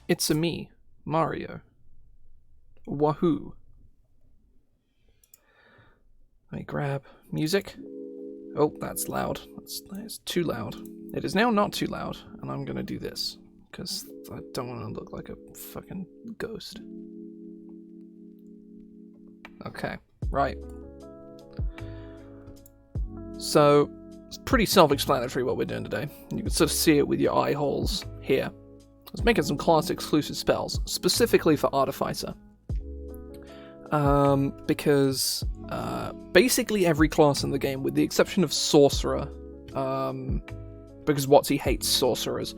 It's a me, Mario. Wahoo. Let me grab music. Oh, that's loud. That's too loud. It is now not too loud, and I'm gonna do this, because I don't want to look like a fucking ghost. Okay, right. So, it's pretty self-explanatory what we're doing today. You can sort of see it with your eye holes here. Let's make some class-exclusive spells, specifically for Artificer. Because basically every class in the game, with the exception of Sorcerer, because WotC hates Sorcerers,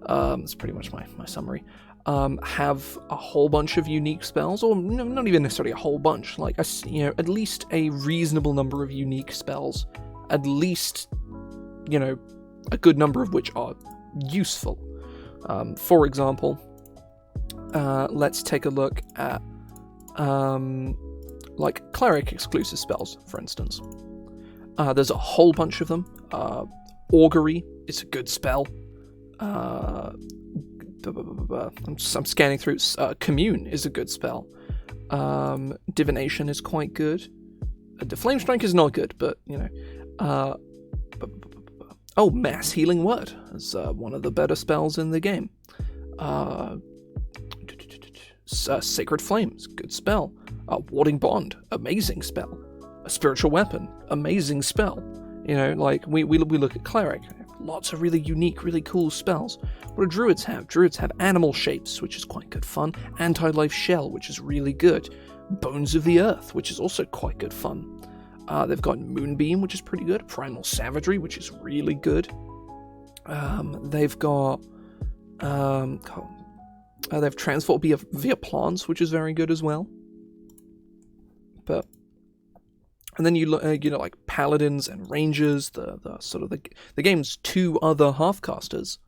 that's pretty much my summary, have a whole bunch of unique spells, or not even necessarily a whole bunch, like, at least a reasonable number of unique spells, at least, a good number of which are useful. For example, let's take a look at like cleric exclusive spells, for instance. There's a whole bunch of them. Augury is a good spell. I'm scanning through. Commune is a good spell. Divination is quite good. Flame Strike is not good, but Mass Healing Word is one of the better spells in the game. Sacred Flames, good spell. Warding Bond, amazing spell. A Spiritual Weapon, amazing spell. We look at Cleric, lots of really unique, really cool spells. What do Druids have? Druids have Animal Shapes, which is quite good fun. Anti-Life Shell, which is really good. Bones of the Earth, which is also quite good fun. They've got Moonbeam, which is pretty good. Primal Savagery, which is really good. They've got... they have Transport via Plants, which is very good as well. And then you look, like Paladins and Rangers, the game's two other half-casters.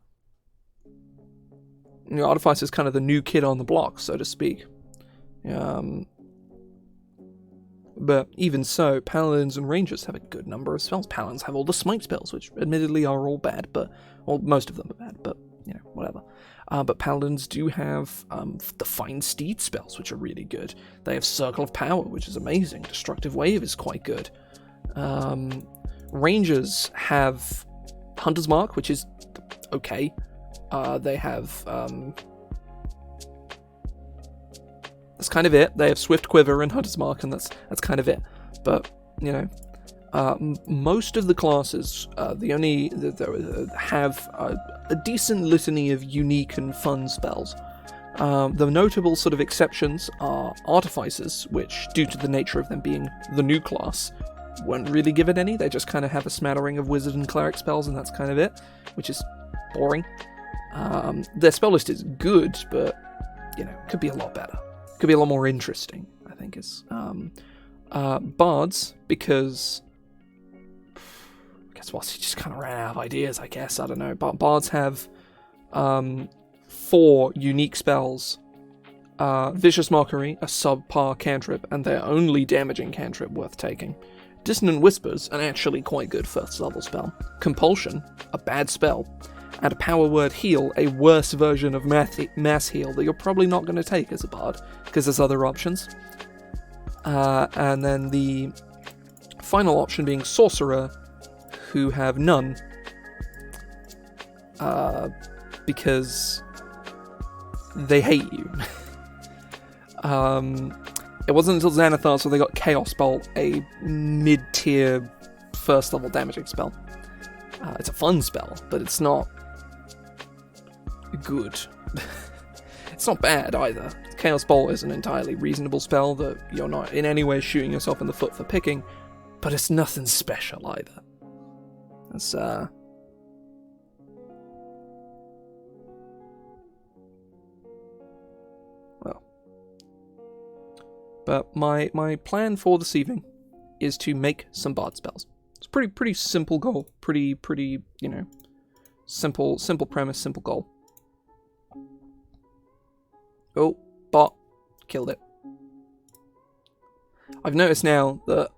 Artificer's kind of the new kid on the block, so to speak. But even so, Paladins and Rangers have a good number of spells. Paladins have all the Smite spells, which admittedly are all bad, most of them are bad, but, whatever. But Paladins do have the Fine Steed spells, which are really good. They have Circle of Power, which is amazing. Destructive Wave is quite good. Rangers have Hunter's Mark, which is okay. They have... that's kind of it. They have Swift Quiver and Hunter's Mark, and that's kind of it. But, most of the classes, have a decent litany of unique and fun spells. The notable sort of exceptions are Artificers, which, due to the nature of them being the new class, won't really give it any. They just kind of have a smattering of Wizard and Cleric spells, and that's kind of it, which is boring. Their spell list is good, but, could be a lot better. Could be a lot more interesting, I think is. Bards, because... he just kind of ran out of ideas, I guess. I don't know. But Bards have 4 unique spells. Vicious Mockery, a subpar cantrip, and their only damaging cantrip worth taking. Dissonant Whispers, an actually quite good first level spell. Compulsion, a bad spell. And a Power Word Heal, a worse version of Mass Heal that you're probably not going to take as a Bard, because there's other options. And then the final option being Sorcerer, who have none, because they hate you. It wasn't until Xanathar where they got Chaos Bolt, a mid-tier first-level damaging spell. It's a fun spell, but it's not good. It's not bad either. Chaos Bolt is an entirely reasonable spell that you're not in any way shooting yourself in the foot for picking, but it's nothing special either. It's, well. But my plan for this evening is to make some Bard spells. It's a pretty simple goal. Pretty, simple premise, simple goal. Oh, bot. Killed it. I've noticed now that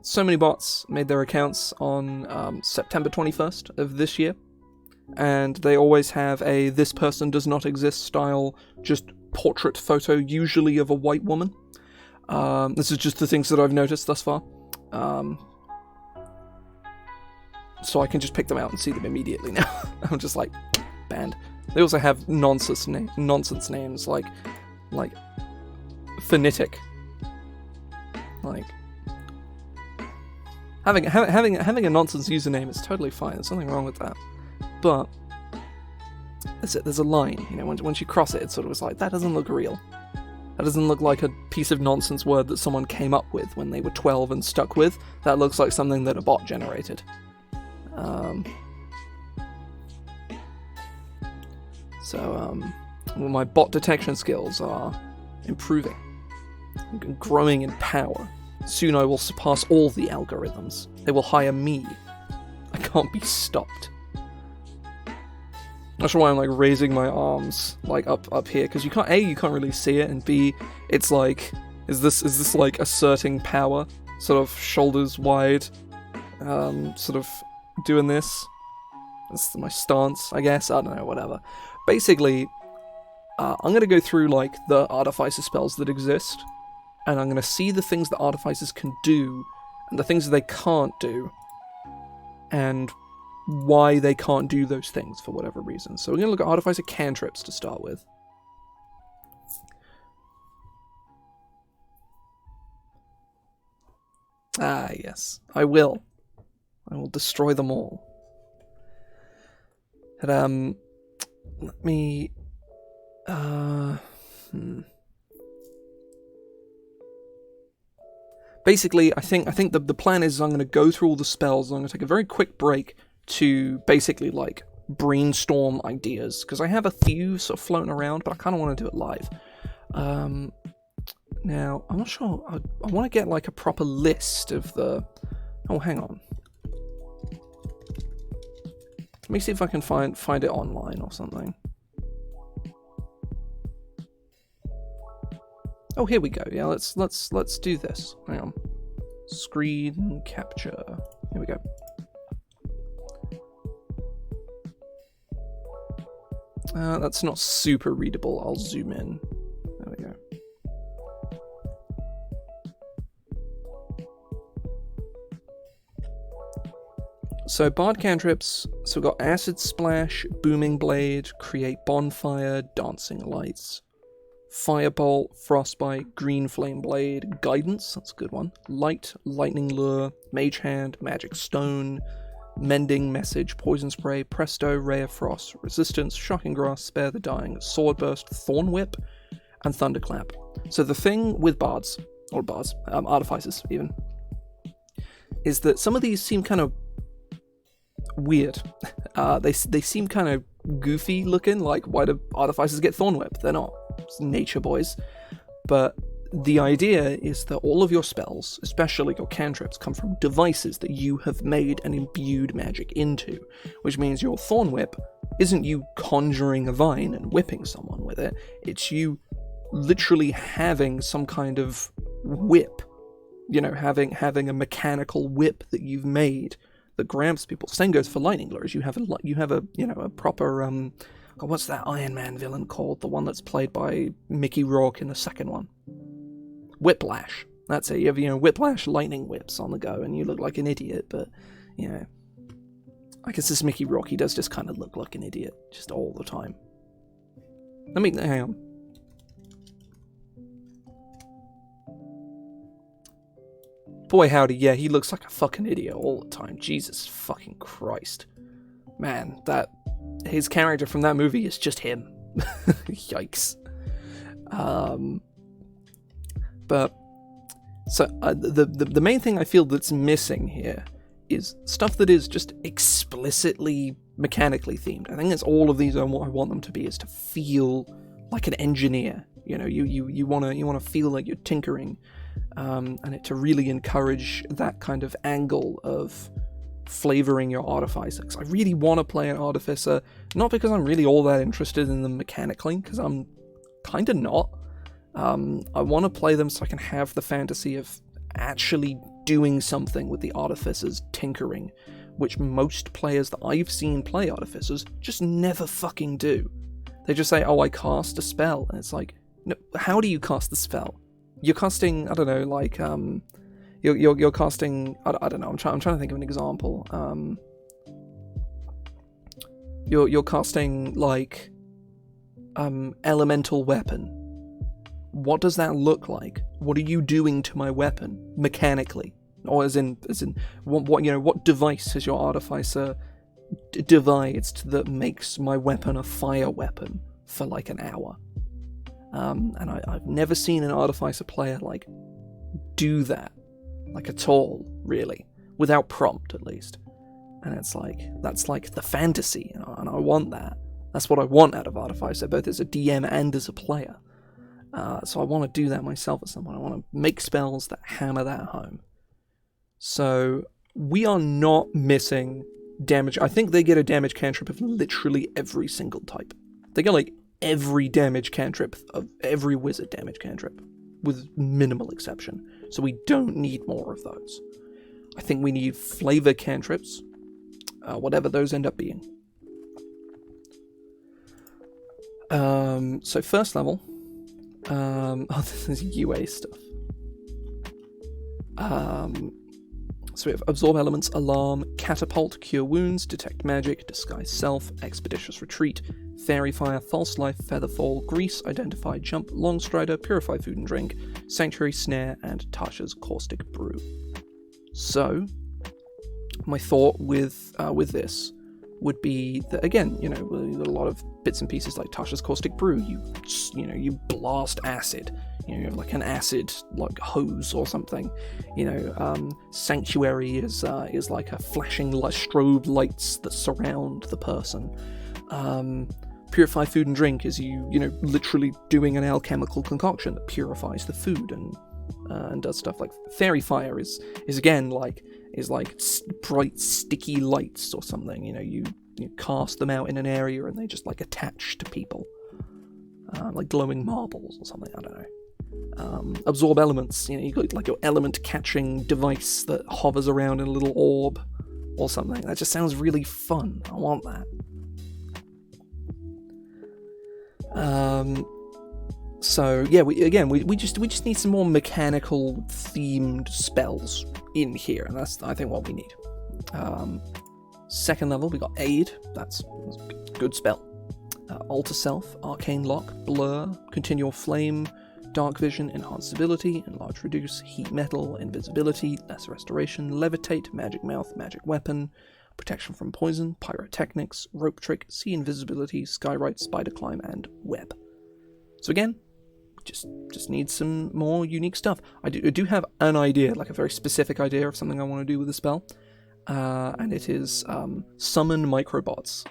so many bots made their accounts on September 21st of this year. and they always have a "this person does not exist" style, just portrait photo, usually of a white woman. This is just the things that I've noticed thus far. So I can just pick them out and see them immediately now. I'm just like, banned. They also have nonsense names like phonetic. Like having a nonsense username is totally fine. There's nothing wrong with that. But there's a line, you know, once you cross it, it's sort of like, that doesn't look real. That doesn't look like a piece of nonsense word that someone came up with when they were 12 and stuck with. That looks like something that a bot generated. Well, my bot detection skills are improving and growing in power. Soon I will surpass all the algorithms. They will hire me. I can't be stopped. That's why I'm like raising my arms like up here, because you can't really see it, and B, it's like, is this like asserting power, sort of shoulders wide, sort of doing this. That's my stance, I guess. I don't know, whatever. Basically, I'm gonna go through like the Artificer spells that exist, and I'm gonna see the things that Artificers can do, and the things that they can't do, and why they can't do those things for whatever reason. So we're going to look at Artificer Cantrips to start with. Ah, yes. I will destroy them all. And, let me... Basically, I think the plan is I'm going to go through all the spells, and I'm going to take a very quick break to basically like brainstorm ideas, because I have a few sort of floating around, but I kind of want to do it live. Now I'm not sure. I want to get like a proper list of the. Oh, hang on. Let me see if I can find it online or something. Oh, here we go. Yeah, let's do this. Hang on. Screen capture. Here we go. That's not super readable. I'll zoom in. There we go. So Bard cantrips. So we've got Acid Splash, Booming Blade, Create Bonfire, Dancing Lights, Firebolt, Frostbite, Green Flame Blade, Guidance, that's a good one, Light, Lightning Lure, Mage Hand, Magic Stone, Mending Message, Poison Spray, Presto, Ray of Frost, Resistance, Shocking Grasp, Spare the Dying, Sword Burst, Thorn Whip, and Thunderclap. So the thing with bards, or artificers even, is that some of these seem kind of weird. They seem kind of goofy looking, like, why do artificers get Thorn Whip? They're not. It's nature boys. But the idea is that all of your spells, especially your cantrips, come from devices that you have made and imbued magic into, which means your Thorn Whip isn't you conjuring a vine and whipping someone with it, it's you literally having some kind of whip, you know, having a mechanical whip that you've made that grabs people. Same goes for lightning lures. You have a proper what's that Iron Man villain called? The one that's played by Mickey Rourke in the second one. Whiplash. That's it. You have, Whiplash lightning whips on the go, and you look like an idiot, but, I guess this Mickey Rourke, he does just kind of look like an idiot, just all the time. Hang on. Boy howdy, yeah, he looks like a fucking idiot all the time. Jesus fucking Christ. Man, his character from that movie is just him. Yikes. But so the main thing I feel that's missing here is stuff that is just explicitly mechanically themed. I think that's all of these I want them to be, is to feel like an engineer. You want to feel like you're tinkering, and it to really encourage that kind of angle of flavoring your artificer. Because I really want to play an artificer, not because I'm really all that interested in them mechanically, because I'm kind of not. I want to play them so I can have the fantasy of actually doing something with the artificer's tinkering, which most players that I've seen play Artificers just never fucking do. They just say, oh, I cast a spell, and it's like, no, how do you cast the spell? You're casting, I don't know, like, you're casting, I don't know, I'm trying to think of an example. You're casting, like, elemental weapon. What does that look like? What are you doing to my weapon mechanically, or as in what device has your Artificer devised that makes my weapon a fire weapon for like an hour? And I've never seen an Artificer player like do that, like at all, really, without prompt at least. And it's like, that's like the fantasy, and I want that. That's what I want out of Artificer, both as a DM and as a player. So I want to do that myself at some point. I want to make spells that hammer that home. So we are not missing damage. I think they get a damage cantrip of literally every single type. They get like every damage cantrip of every wizard damage cantrip, with minimal exception. So we don't need more of those. I think we need flavor cantrips, whatever those end up being. So first level, this is UA stuff. So we have Absorb Elements, Alarm, Catapult, Cure Wounds, Detect Magic, Disguise Self, Expeditious Retreat, Fairy Fire, False Life, Featherfall, Grease, Identify, Jump, Longstrider, Purify Food and Drink, Sanctuary Snare, and Tasha's Caustic Brew. So, my thought with this would be that, again, you know, a lot of bits and pieces like Tasha's Caustic Brew, you blast acid, you have like an acid like hose or something, Sanctuary is like a flashing strobe lights that surround the person. Purify Food and Drink is literally doing an alchemical concoction that purifies the food and does stuff. Like Fairy Fire is again like bright sticky lights or something. You cast them out in an area and they just like attach to people, like glowing marbles or something. I don't know. Absorb Elements. You got like your element catching device that hovers around in a little orb or something. That just sounds really fun. I want that. So yeah, we just need some more mechanical themed spells in here, and that's I think what we need. Second level, we got Aid. That's a good spell. Alter Self, Arcane Lock, Blur, Continual Flame, Dark Vision, Enhanced Ability, Enlarge Reduce, Heat Metal, Invisibility, Lesser Restoration, Levitate, Magic Mouth, Magic Weapon, Protection from Poison, Pyrotechnics, Rope Trick, Sea Invisibility, Skywrite, Spider Climb, and Web. So again, just need some more unique stuff. I do have an idea, like a very specific idea of something I want to do with the spell, and it is summon microbots.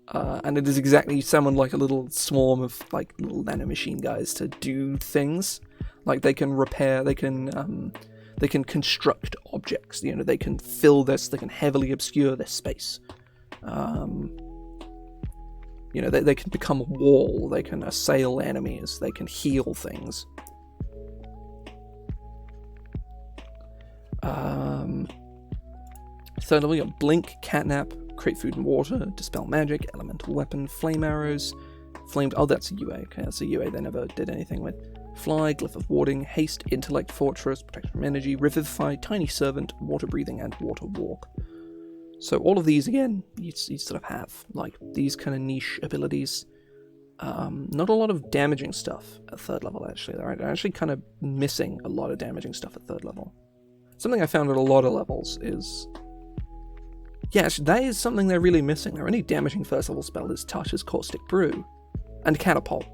And it is exactly summon like a little swarm of like little nanomachine guys to do things. Like they can repair, they can construct objects. They can fill this, they can heavily obscure this space. They can become a wall, they can assail enemies, they can heal things. Third level, you got Blink, Catnap, Create Food and Water, Dispel Magic, Elemental Weapon, Flame Arrows, that's a UA, okay, that's a UA they never did anything with. Fly, Glyph of Warding, Haste, Intellect Fortress, Protection from Energy, Revivify, Tiny Servant, Water Breathing, and Water Walk. So all of these, again, you sort of have, like, these kind of niche abilities. Not a lot of damaging stuff at third level, actually. They're actually kind of missing a lot of damaging stuff at third level. Something I found at a lot of levels is... yeah, actually, that is something they're really missing. Their only damaging first level spell is Tasha's Caustic Brew and Catapult.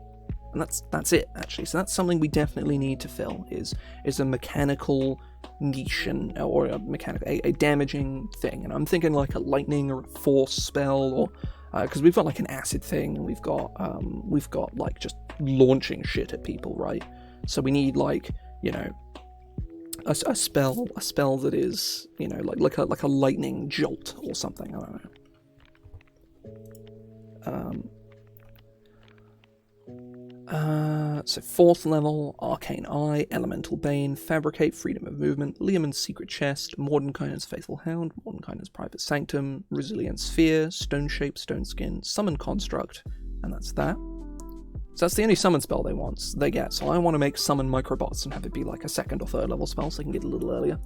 And that's it, actually. So that's something we definitely need to fill, is a mechanical niche or a damaging thing. And I'm thinking like a lightning or a force spell, or because we've got like an acid thing, and we've got like just launching shit at people, right? So we need like a spell that is like a lightning jolt or something. I don't know. So 4th level, Arcane Eye, Elemental Bane, Fabricate, Freedom of Movement, Leomund's Secret Chest, Mordenkainen's Faithful Hound, Mordenkainen's Private Sanctum, Resilient Sphere, Stone Shape, Stone Skin, Summon Construct, and that's that. So that's the only summon spell they get, so I want to make Summon Microbots and have it be like a 2nd or 3rd level spell so they can get a little earlier.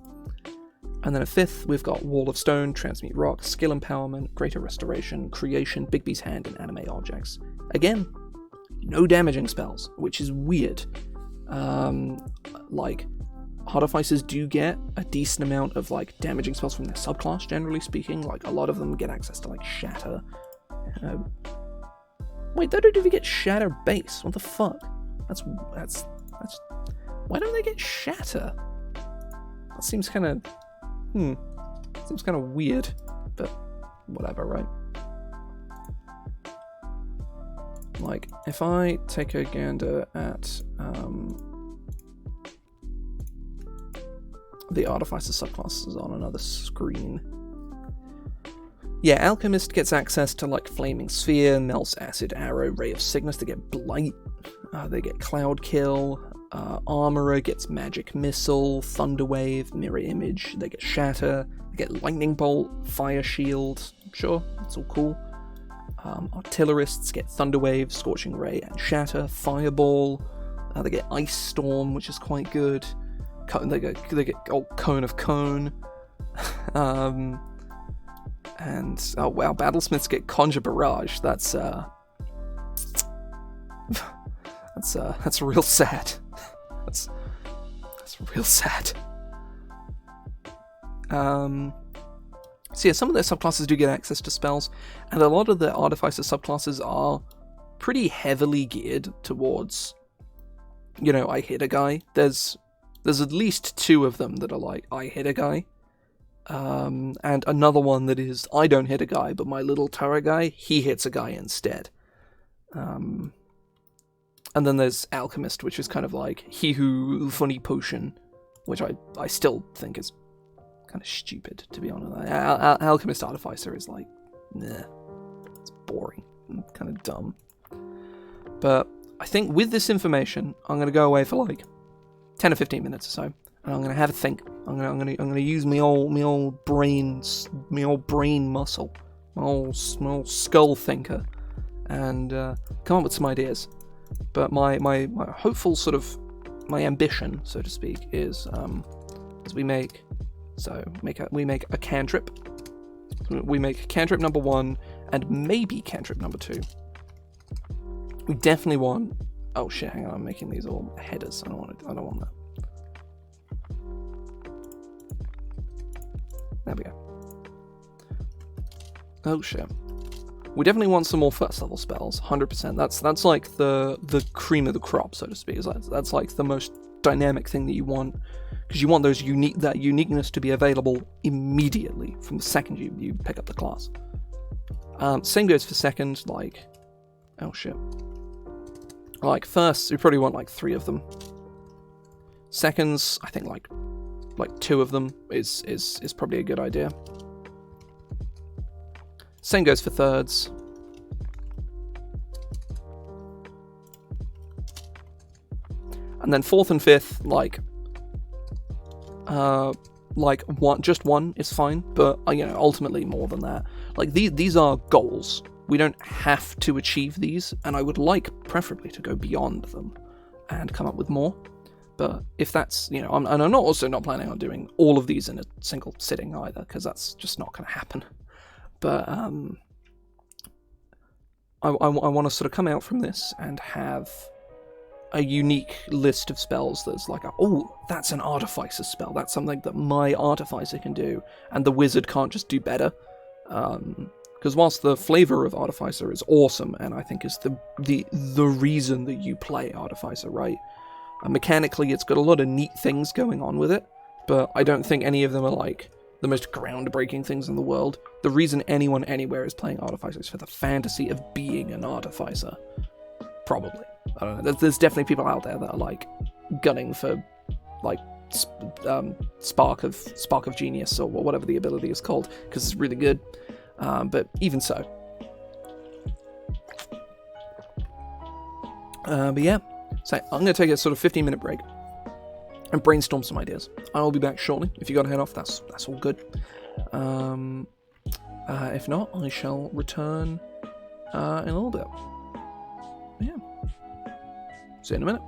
And then at 5th, we've got Wall of Stone, Transmute Rock, Skill Empowerment, Greater Restoration, Creation, Bigby's Hand, and Animate Objects. Again, no damaging spells, which is weird. Like, Artificers do get a decent amount of, like, damaging spells from their subclass, generally speaking. Like, a lot of them get access to, like, Shatter. Wait, they don't even get Shatter base. What the fuck? That's... Why don't they get Shatter? That seems kind of... Seems kind of weird, but whatever, right? Like, if I take a gander at the Artificer subclasses on another screen. Yeah, Alchemist gets access to, like, Flaming Sphere, Melts Acid Arrow, Ray of Sickness. They get Blight, they get Cloud Kill. Armorer gets Magic Missile, Thunder Wave, Mirror Image. They get Shatter, they get Lightning Bolt, Fire Shield. Sure, it's all cool. Artillerists get Thunder Wave, Scorching Ray, and Shatter. Fireball. They get Ice Storm, which is quite good. They get Cone of Cone. And oh wow, Battlesmiths get Conjure Barrage. That's real sad. That's real sad. So yeah, some of their subclasses do get access to spells, and a lot of the Artificer subclasses are pretty heavily geared towards, you know, I hit a guy. There's at least 2 of them that are like, I hit a guy. And another one that is, I don't hit a guy, but my little turret guy, he hits a guy instead. And then there's Alchemist, which is kind of like he who funny potion, which I still think is kind of stupid, to be honest. Alchemist Artificer is like, nah, it's boring and kind of dumb. But I think with this information, I'm going to go away for like 10 or 15 minutes or so, and I'm going to have a think. I'm going to use my old brain muscle, my old skull thinker, and come up with some ideas. But my hopeful sort of, my ambition, so to speak, is we make a cantrip. We make cantrip number 1 and maybe cantrip number 2. We definitely want. Oh shit! Hang on, I'm making these all headers. I don't want that. There we go. Oh shit. We definitely want some more 1st level spells, 100%. That's like the cream of the crop, so to speak. That's like the most dynamic thing that you want, because you want that uniqueness to be available immediately from the second you pick up the class. Same goes for 2nd. Like, oh shit. Like 1st, we probably want like 3 of them. 2nds, I think like 2 of them is probably a good idea. Same goes for 3rds. And then 4th and 5th, just one is fine, but ultimately more than that. Like these are goals. We don't have to achieve these, and I would like preferably to go beyond them and come up with more. But if that's, and I'm also not planning on doing all of these in a single sitting either, because that's just not going to happen. But I want to sort of come out from this and have a unique list of spells that's like, that's an Artificer spell. That's something that my Artificer can do, and the wizard can't just do better. Because whilst the flavor of Artificer is awesome, and I think is the reason that you play Artificer, right? Mechanically, it's got a lot of neat things going on with it, but I don't think any of them are like the most groundbreaking things in the world. The reason anyone anywhere is playing Artificer is for the fantasy of being an Artificer. Probably. I don't know. There's definitely people out there that are like gunning for like spark of genius or whatever the ability is called, because it's really good. But even so. But yeah. So I'm going to take a sort of 15-minute break and brainstorm some ideas. I'll be back shortly. If you got to head off, that's all good. If not, I shall return in a little bit. Yeah. See you in a minute.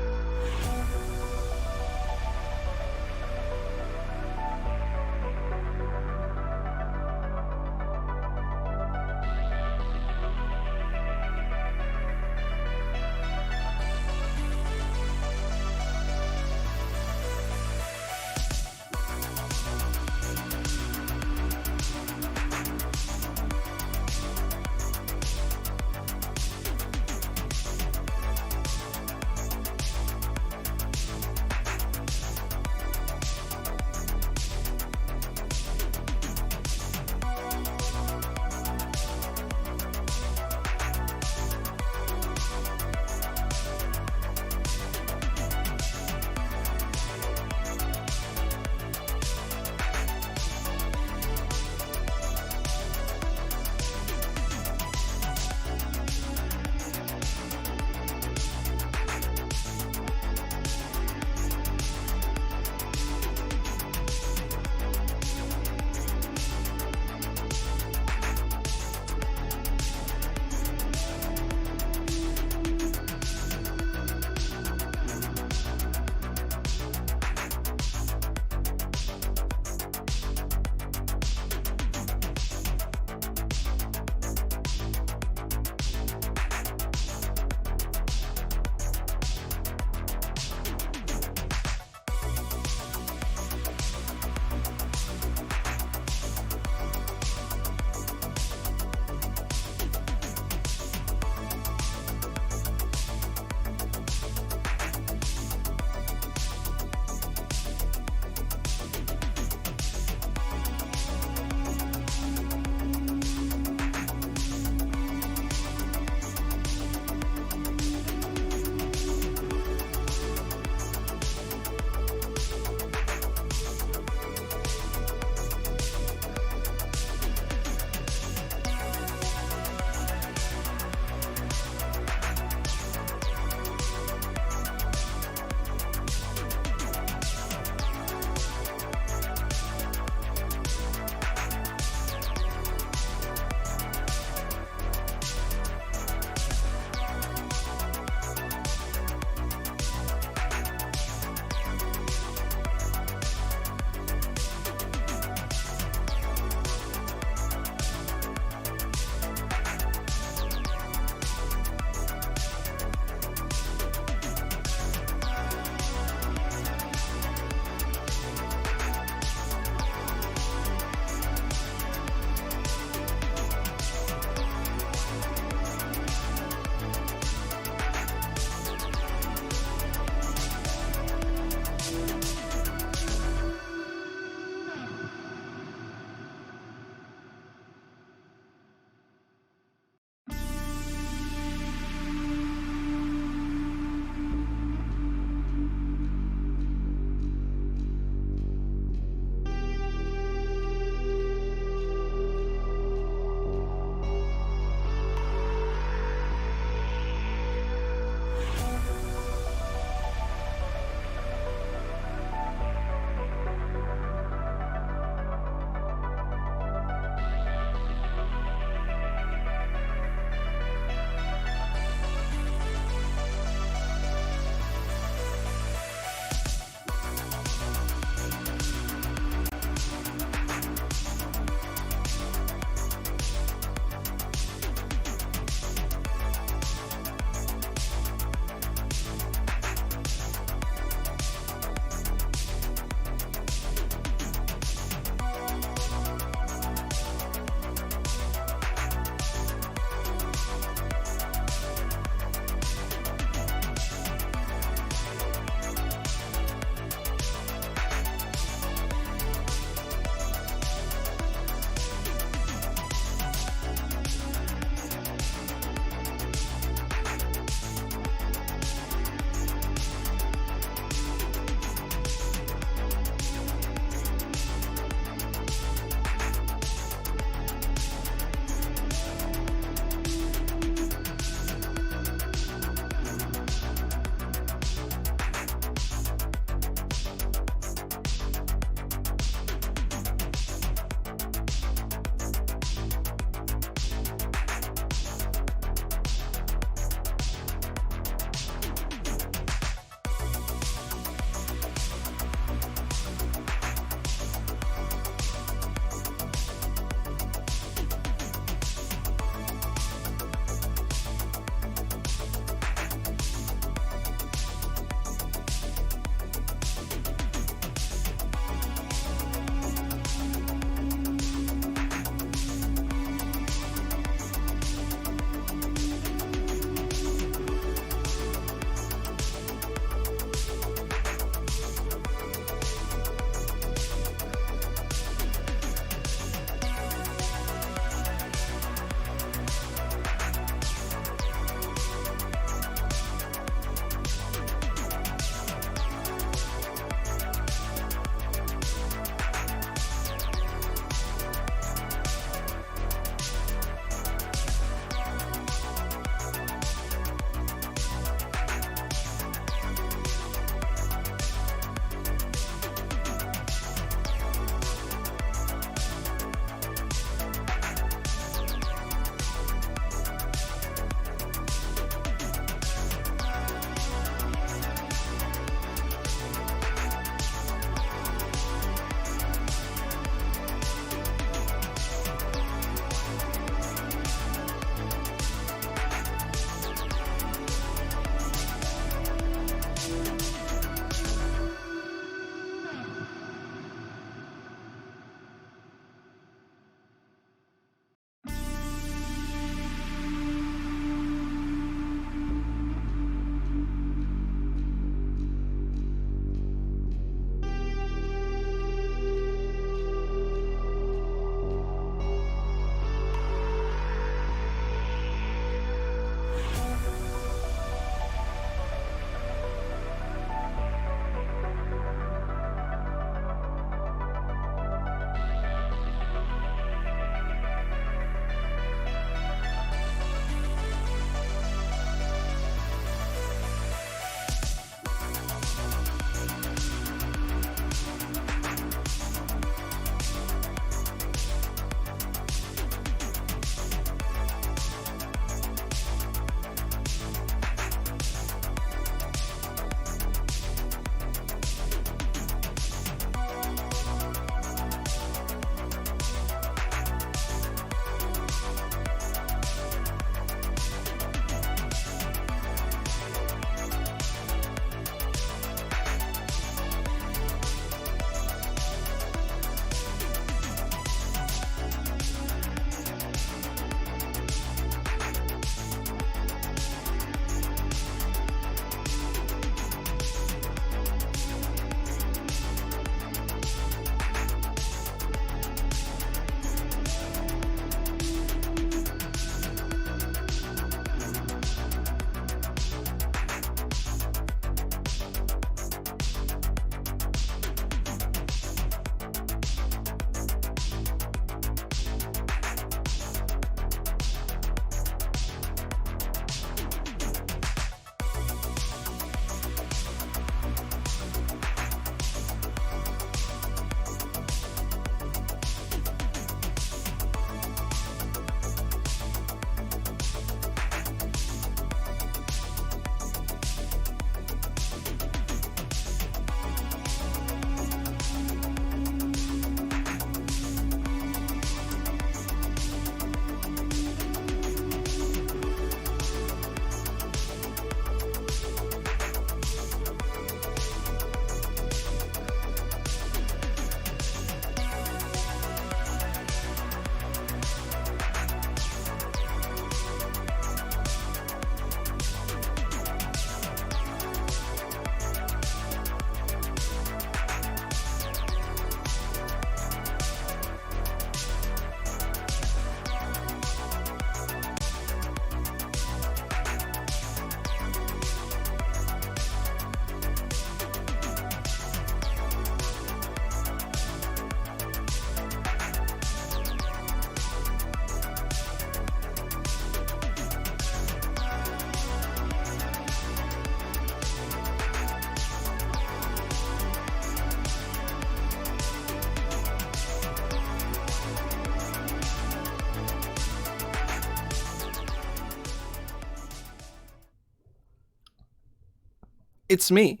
It's me.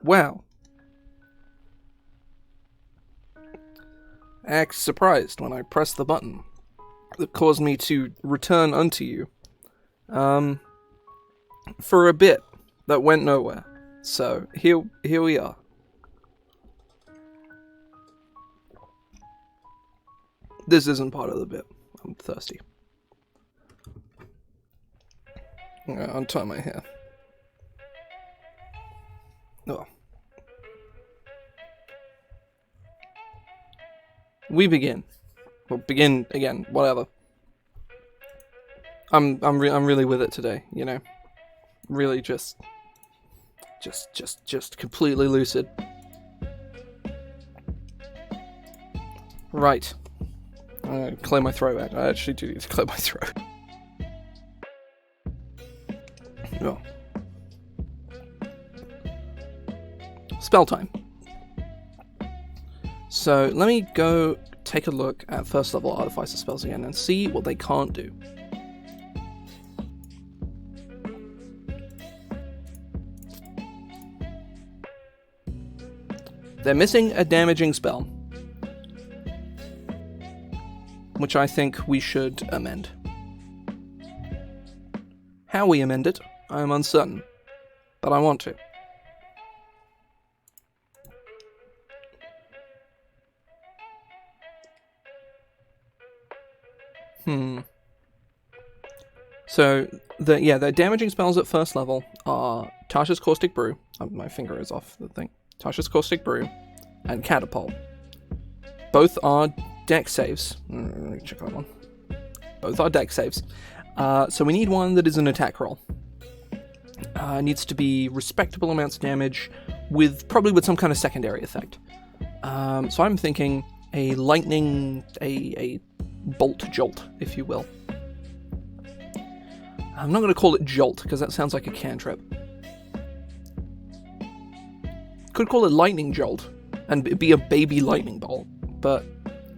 Wow. Act surprised when I pressed the button that caused me to return unto you. For a bit that went nowhere. So here we are. This isn't part of the bit. I'm thirsty. I'm gonna untie my hair. Oh. We begin. Well, begin again. Whatever. I'm really with it today. You know, really just completely lucid. Right. Clear my throat out. I actually do need to clear my throat. Oh. Spell time. So let me go take a look at first level Artificer Spells again and see what they can't do. They're missing a damaging spell, which I think we should amend. How we amend it, I am uncertain, but I want to. So, the damaging spells at first level are Tasha's Caustic Brew. Oh, my finger is off the thing. Tasha's Caustic Brew and Catapult. Both are dex saves. Let me check that one. Both are dex saves. So we need one that is an attack roll. Needs to be respectable amounts of damage, probably with some kind of secondary effect. So I'm thinking a lightning, a bolt jolt, if you will. I'm not going to call it jolt because that sounds like a cantrip. Could call it lightning jolt and it'd be a baby lightning bolt, but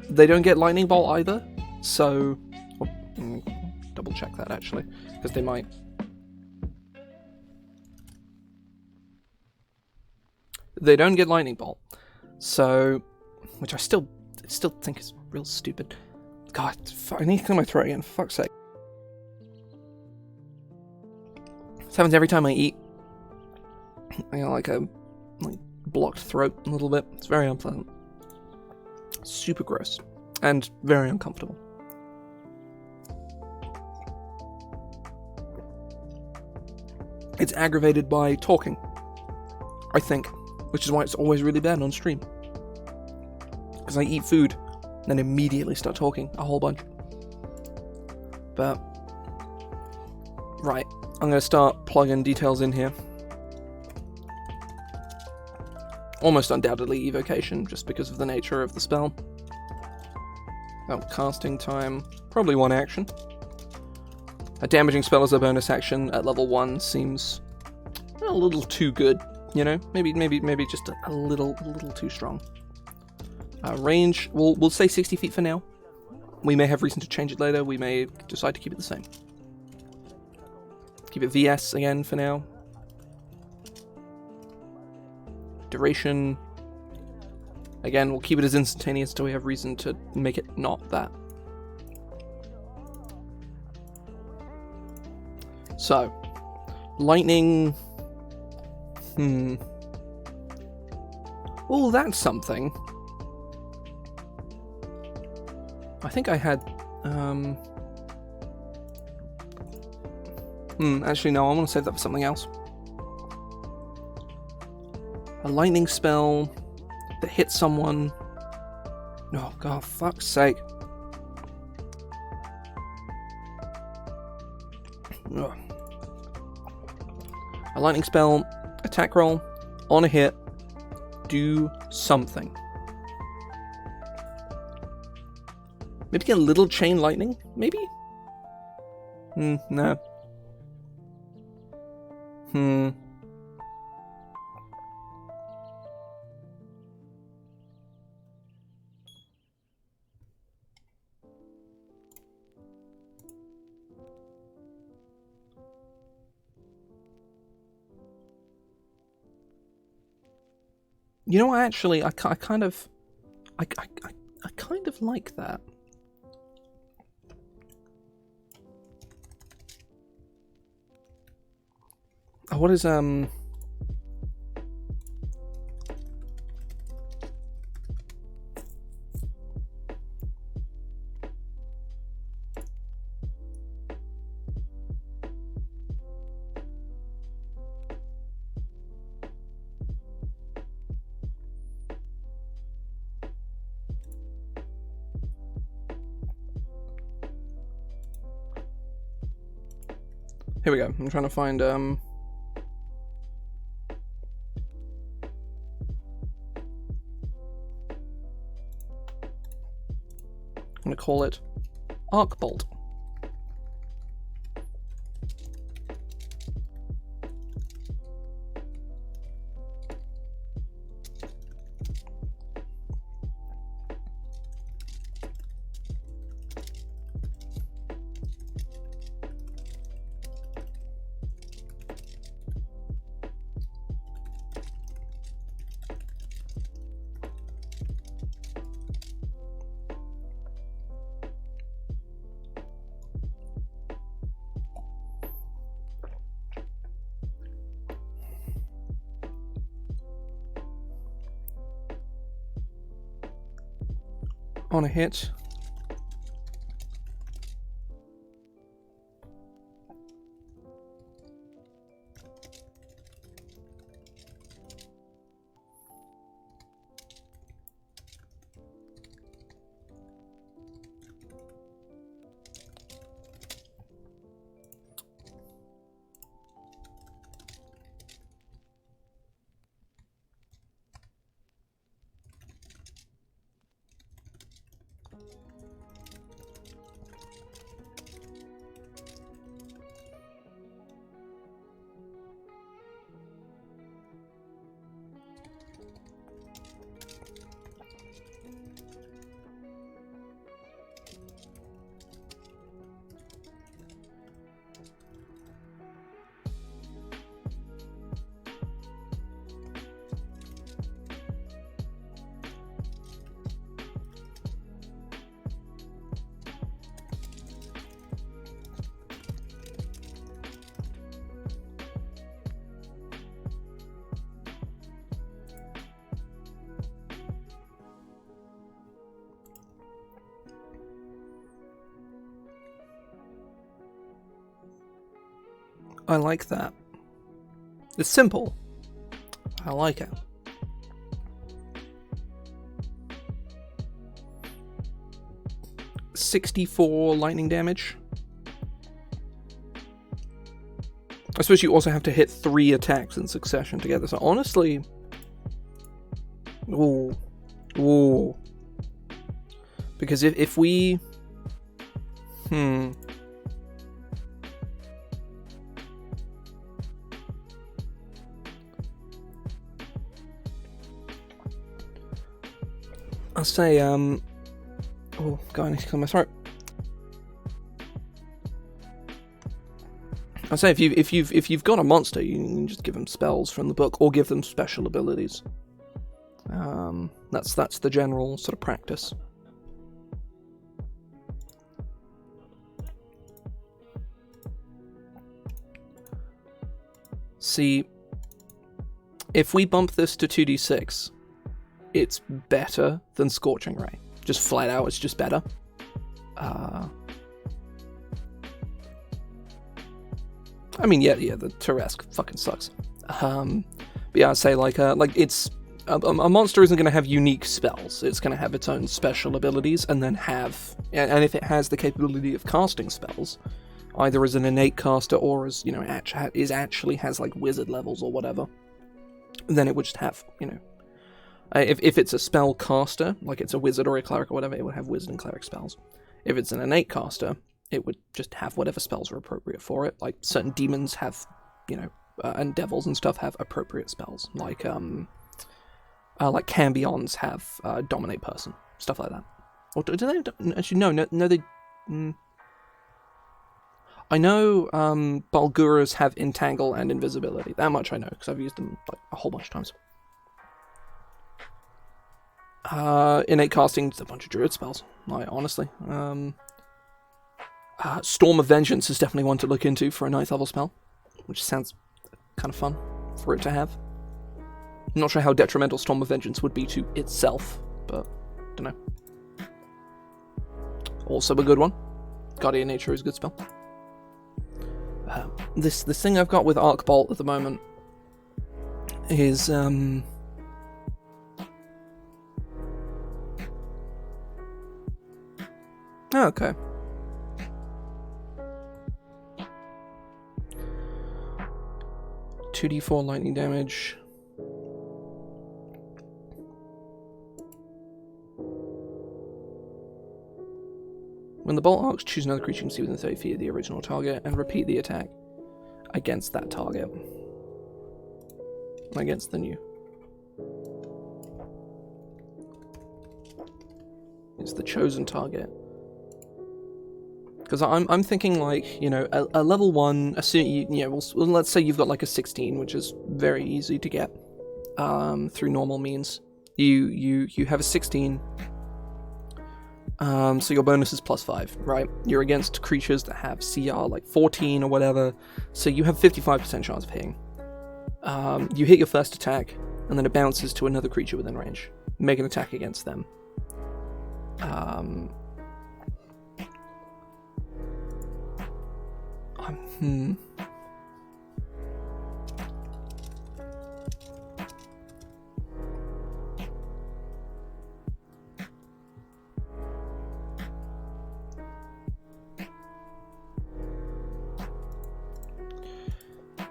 they don't get lightning bolt either. So, double check that actually, because they might. They don't get lightning bolt, so, which I still think is real stupid. God, I need to clear my throat again. For fuck's sake. This happens every time I eat. I got like a blocked throat a little bit. It's very unpleasant. Super gross and very uncomfortable. It's aggravated by talking, I think, which is why it's always really bad on stream. Because I eat food, then immediately start talking a whole bunch. But, right, I'm going to start plugging details in here. Almost undoubtedly evocation, just because of the nature of the spell. Casting time, probably one action. A damaging spell as a bonus action at level 1 seems a little too good, you know? Maybe just a little too strong. Range, we'll say 60 feet for now. We may have reason to change it later, we may decide to keep it the same. Keep it VS again for now. Duration, again, we'll keep it as instantaneous until we have reason to make it not that. So, lightning, oh, that's something. I think I had, actually no, I want to save that for something else. A lightning spell that hits someone. Oh, God, fuck's sake. Ugh. A lightning spell, attack roll, on a hit, do something. Maybe get a little chain lightning? Maybe? No. You know what? Actually, I kind of like that. Oh, what is Here we go. I'm trying to find I'm gonna call it Arcbolt. On a hit. I like that. It's simple. I like it. $64 lightning damage. I suppose you also have to hit 3 attacks in succession together, so honestly... Ooh. Ooh. Because if we... I'll say, oh, God, I need to clear my throat. I'll say if you've got a monster, you can just give them spells from the book, or give them special abilities. That's the general sort of practice. See, if we bump this to 2d6, it's better than Scorching Ray. Just flat out, it's just better. I mean, yeah, the Teresk fucking sucks. But yeah, I'd say like it's a monster isn't going to have unique spells. It's going to have its own special abilities, and then and if it has the capability of casting spells, either as an innate caster or as actually has like wizard levels or whatever, then it would just have if it's a spell caster, like it's a wizard or a cleric or whatever, it would have wizard and cleric spells. If it's an innate caster, it would just have whatever spells are appropriate for it. Like certain demons have, and devils and stuff have appropriate spells. Like Cambions have Dominate Person, stuff like that. Or do they? Actually, no, they. I know Balguras have Entangle and Invisibility. That much I know because I've used them like a whole bunch of times. Innate casting is a bunch of druid spells, like, honestly. Storm of Vengeance is definitely one to look into for a 9th level spell, which sounds kind of fun for it to have. I'm not sure how detrimental Storm of Vengeance would be to itself, but don't know. Also a good one. Guardian Nature is a good spell. This thing I've got with Arcbolt at the moment is okay. (2d4) lightning damage. When the bolt arcs, choose another creature you can see within 30 feet of the original target and repeat the attack against that target. Against the new. It's the chosen target. Because I'm thinking, like, you know, a level 1, let's say you've got like a 16, which is very easy to get through normal means. You have a 16. So your bonus is +5, right? You're against creatures that have CR like 14 or whatever, so you have 55% chance of hitting. You hit your first attack, and then it bounces to another creature within range. Make an attack against them.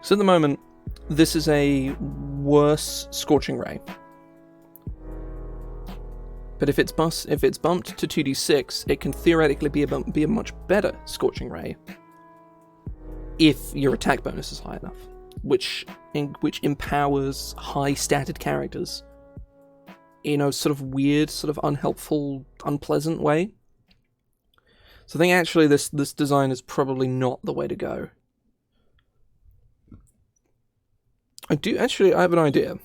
So at the moment, this is a worse Scorching Ray. But if it's bumped to 2d6, it can theoretically be a much better Scorching Ray if your attack bonus is high enough, which empowers high-statted characters in a sort of weird, sort of unhelpful, unpleasant way. So I think actually this design is probably not the way to go. I have an idea.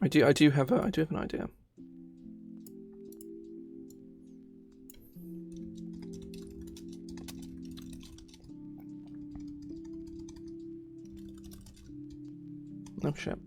I do have an idea. Oh shit.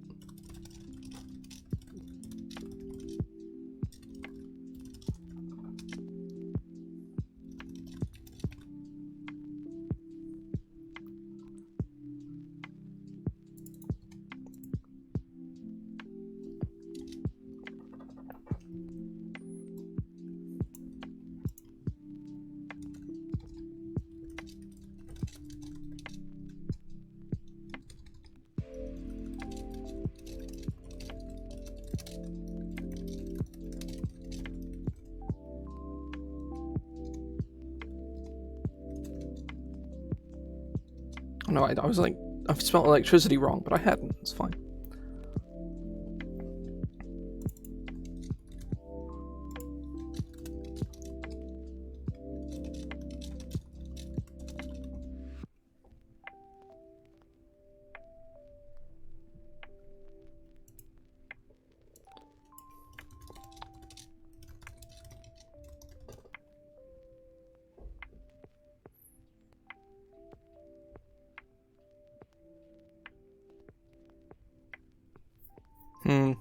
No, I was like, I've spelled electricity wrong, but I hadn't. It's fine.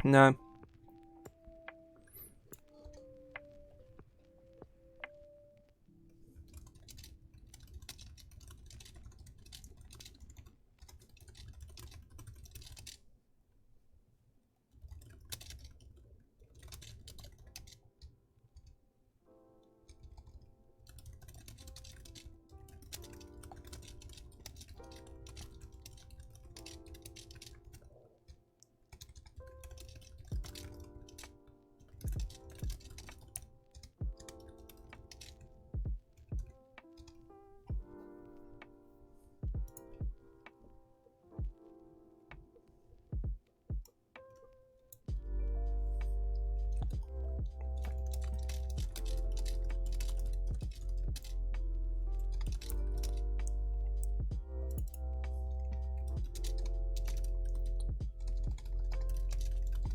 No.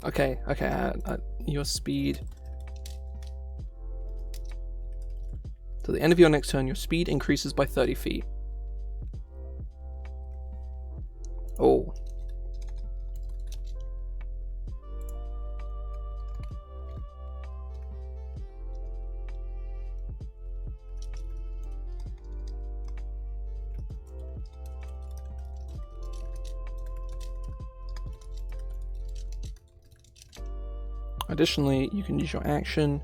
Okay, your speed. To the end of your next turn, your speed increases by 30 feet. Oh. Additionally, you can use your action.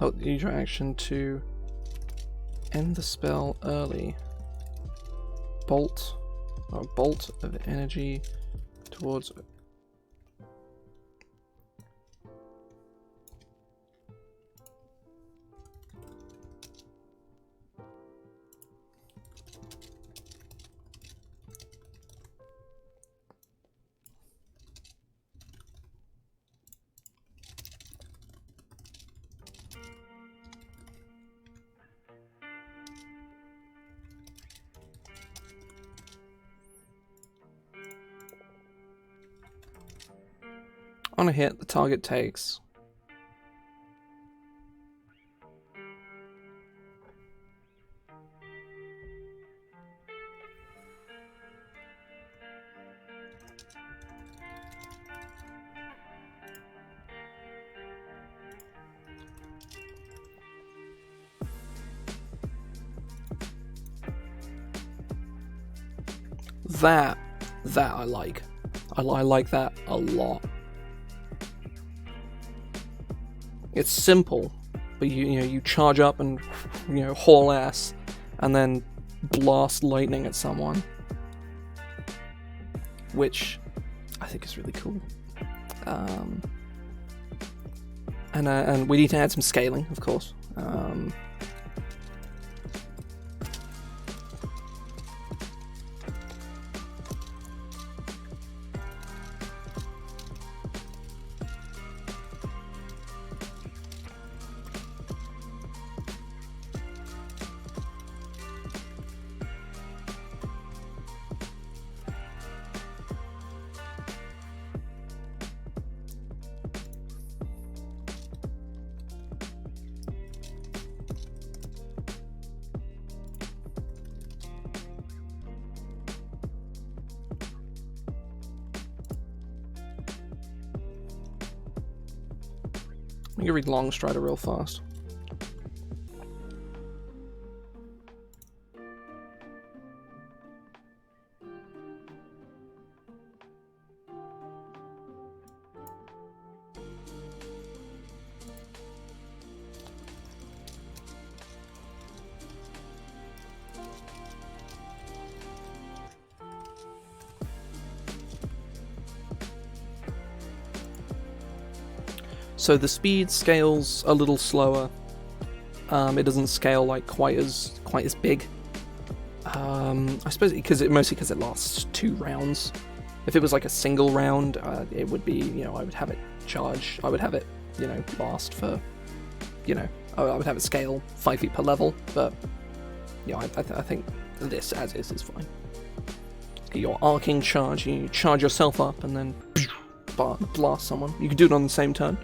Oh, use your action to end the spell early. Bolt of energy towards. On a hit, the target takes that I like. I like that a lot. It's simple, but you charge up and haul ass, and then blast lightning at someone, which I think is really cool. And we need to add some scaling, of course. I'm gonna read Longstrider real fast. So the speed scales a little slower. It doesn't scale like quite as big. I suppose mostly because it lasts 2 rounds. If it was like a single round, it would be I would have it charge. I would have it last for I would have it scale 5 feet per level. But I think this as is fine. Get your arcing charge. You charge yourself up and then blast someone. You can do it on the same turn.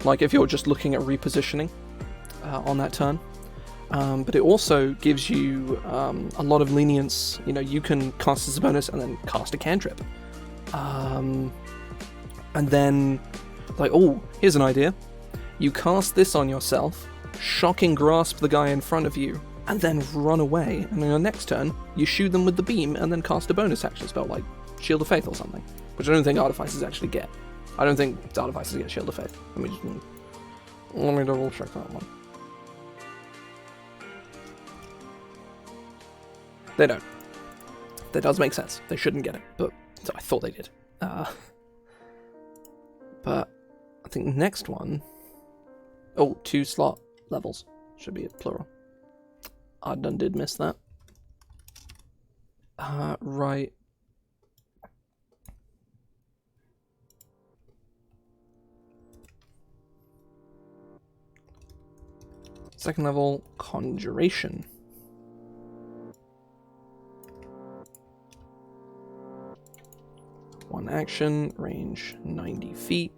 Like if you're just looking at repositioning on that turn. But it also gives you a lot of lenience. You can cast as a bonus and then cast a cantrip. And then, here's an idea. You cast this on yourself, shocking grasp the guy in front of you, and then run away. And on your next turn, you shoot them with the beam and then cast a bonus action spell like Shield of Faith or something. Which I don't think Artificers actually get. I don't think Artificers get Shield of Faith. Let me double check that one. They don't. That does make sense. They shouldn't get it, but I thought they did. But I think the next one... 2 slot levels. Should be plural. I did miss that. Right. Second level, Conjuration. One one action, range 90 feet.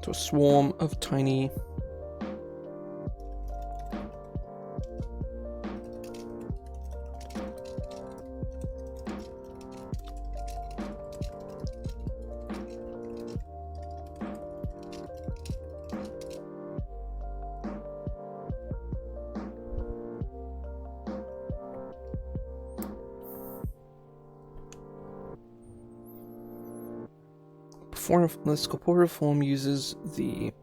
To a swarm of tiny this corporeal form uses the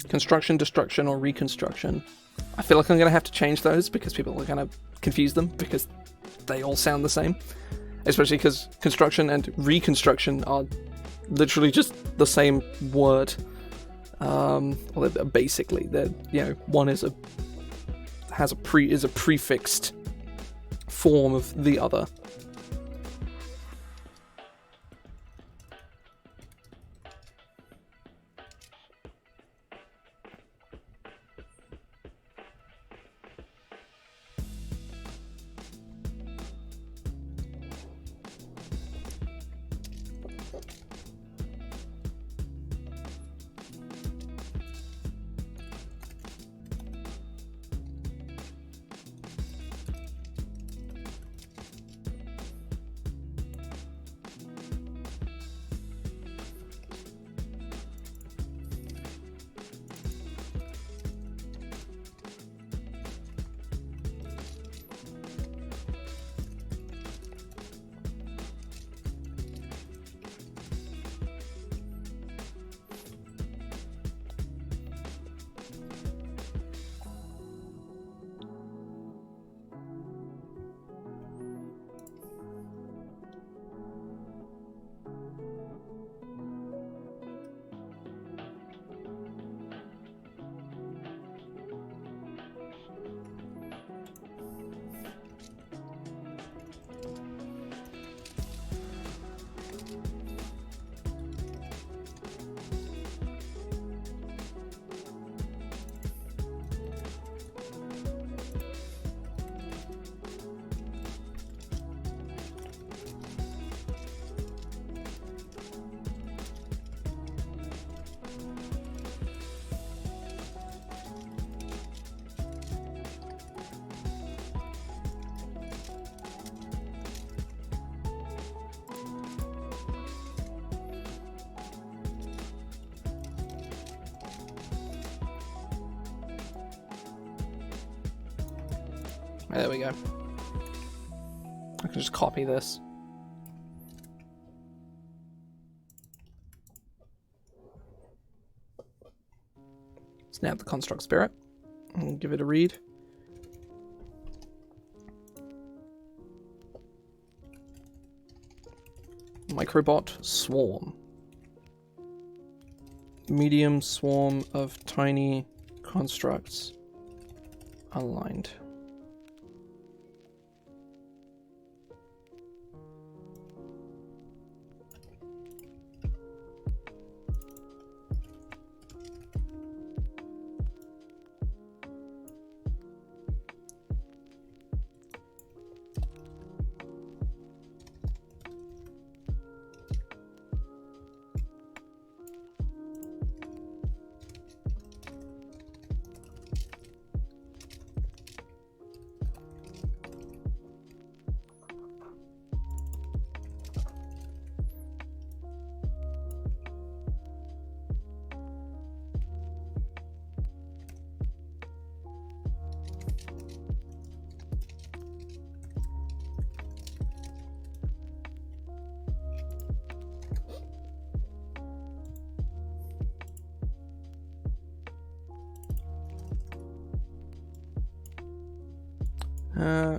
construction, destruction, or reconstruction. I feel like I'm going to have to change those because people are going to confuse them because they all sound the same. Especially because construction and reconstruction are literally just the same word. Well, basically, one is a prefixed form of the other. There we go. I can just copy this. Snap the construct spirit and give it a read. Microbot swarm. Medium swarm of tiny constructs aligned.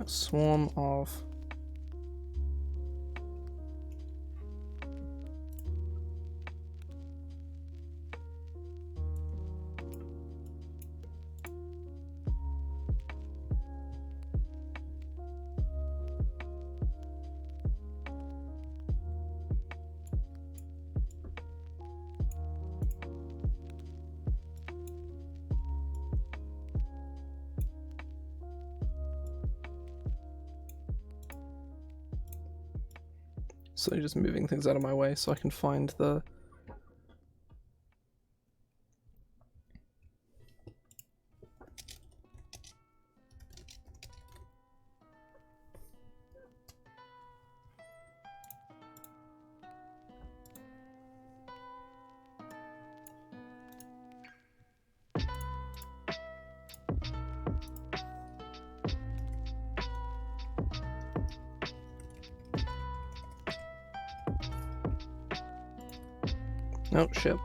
Swarm of... So just moving things out of my way so I can find the... Oh, shit.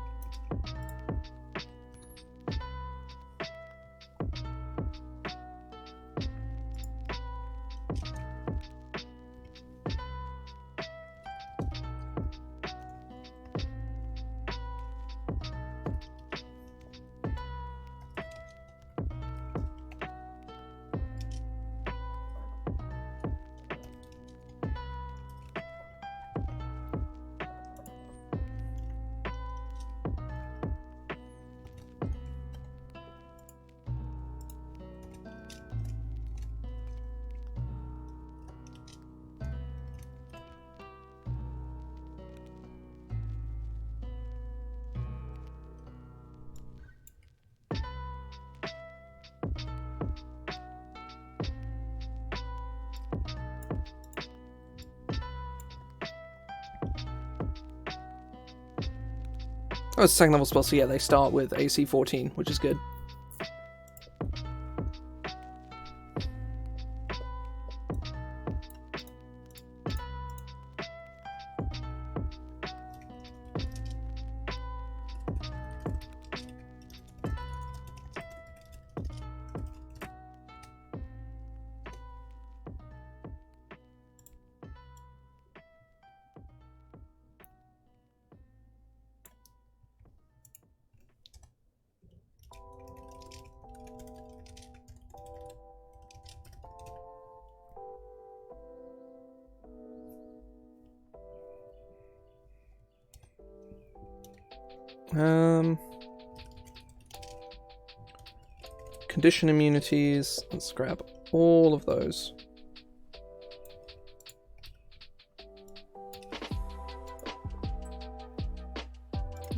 Oh, it's a second level spell, so yeah, they start with AC 14, which is good. Condition immunities. Let's grab all of those.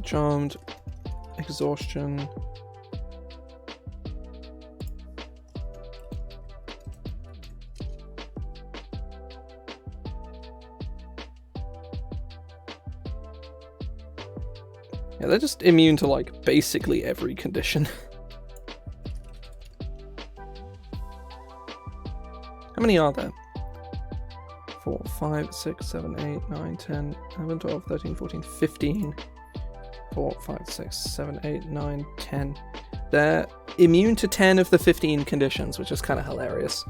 Charmed, exhaustion. Yeah, they're just immune to, like, basically every condition. How many are there? 4, 5, 6, 7, 8, 9, 10, 11, 12, 13, 14, 15. 4, 5, 6, 7, 8, 9, 10. They're immune to 10 of the 15 conditions, which is kind of hilarious.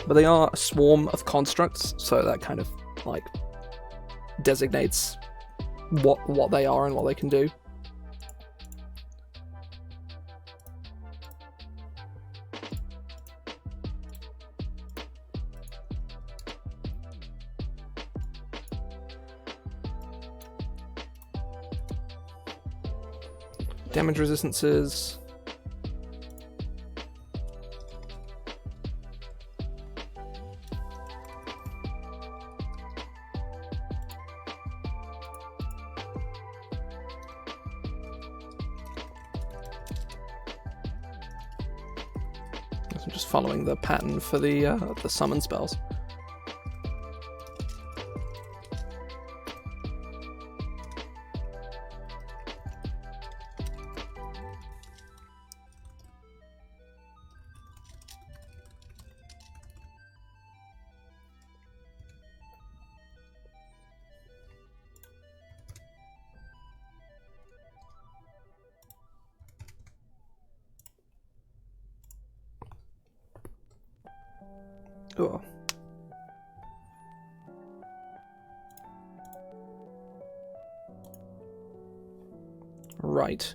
But they are a swarm of constructs, so that kind of, like, designates what they are and what they can do. Damage resistances. I'm just following the pattern for the summon spells. Oh. Right.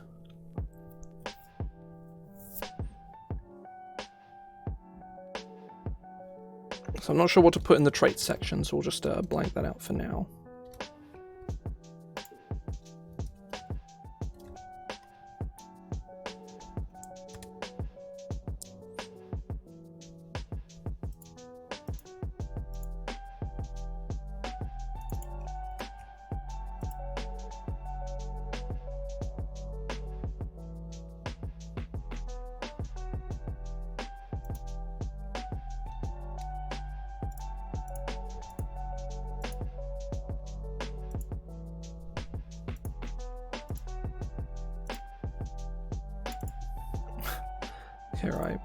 So I'm not sure what to put in the traits section, so we'll just blank that out for now. Okay, right.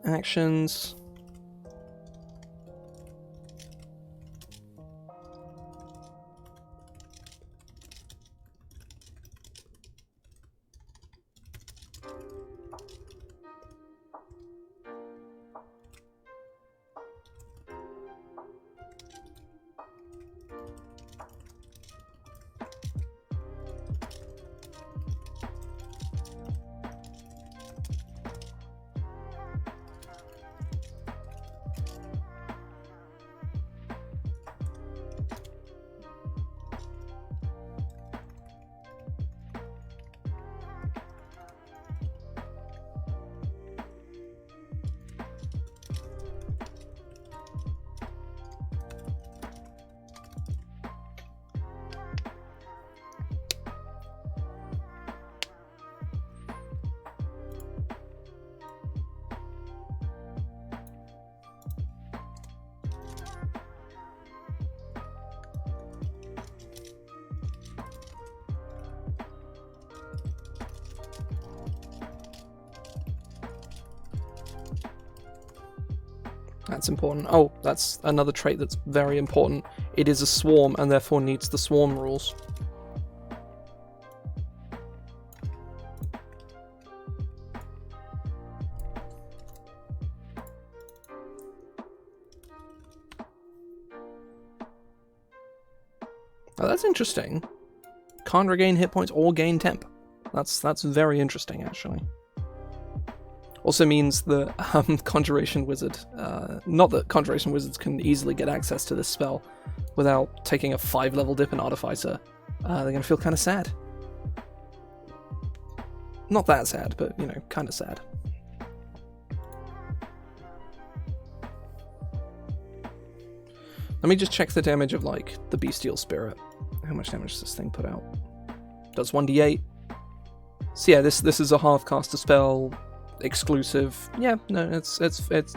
Actions. That's important. Oh, that's another trait that's very important. It is a swarm and therefore needs the swarm rules. Oh, that's interesting. Can't regain hit points or gain temp. That's very interesting, actually. Also means that Conjuration Wizard, not that Conjuration Wizards can easily get access to this spell without taking a 5-level dip in Artificer, they're going to feel kind of sad. Not that sad, but, you know, kind of sad. Let me just check the damage of, like, the Bestial Spirit. How much damage does this thing put out? Does 1d8. So yeah, this is a half-caster spell, exclusive. Yeah, no, it's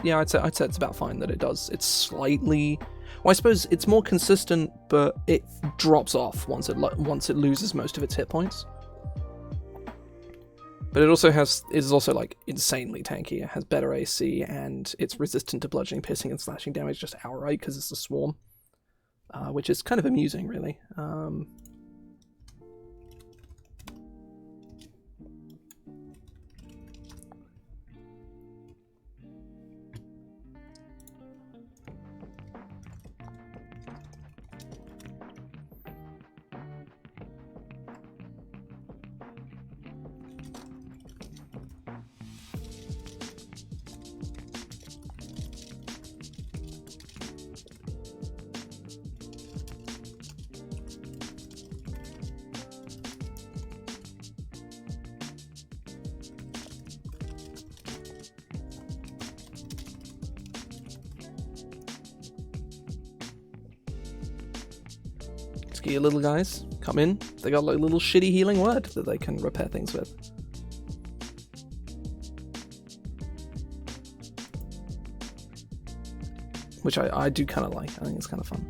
yeah, I'd say it's about fine that it does. It's slightly, well, I suppose it's more consistent, but it drops off once it loses most of its hit points. But it also is also like insanely tanky. It has better AC and it's resistant to bludgeoning, piercing, and slashing damage just outright because it's a swarm, which is kind of amusing, really. Your little guys come in. They got like a little shitty healing word that they can repair things with. Which I do kind of like. I think it's kind of fun.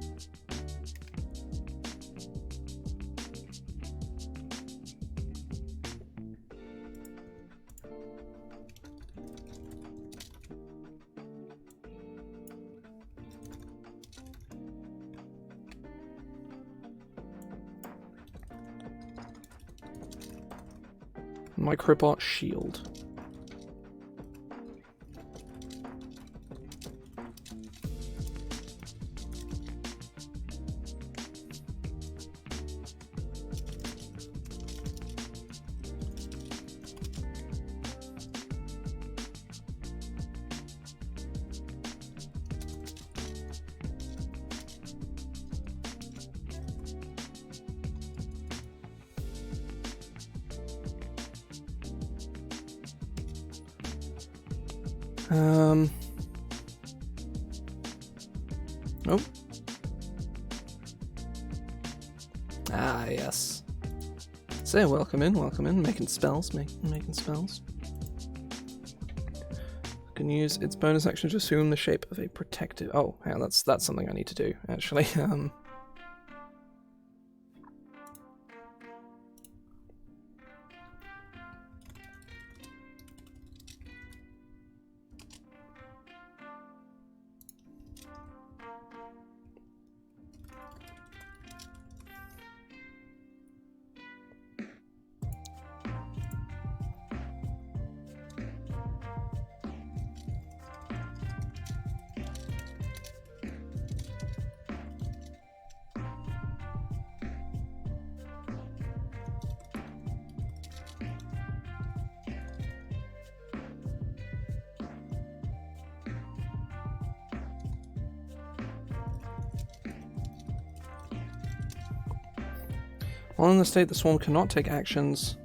Microbot Shield. Oh. Ah, yes. So, welcome in, making spells, making spells. Can use its bonus action to assume the shape of a protective... Oh, hang on, that's something I need to do, actually. While in the state, the swarm cannot take actions.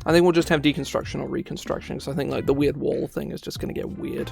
I think we'll just have deconstruction or reconstruction, because I think like the weird wall thing is just going to get weird.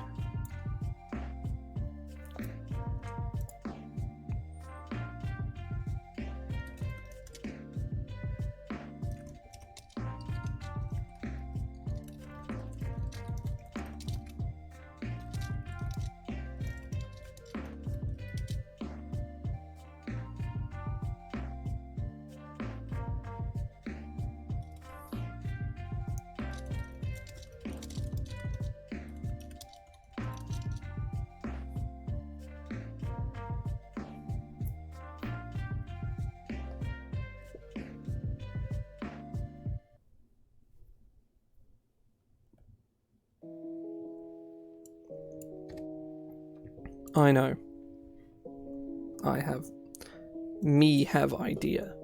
I know. I have... Me have idea.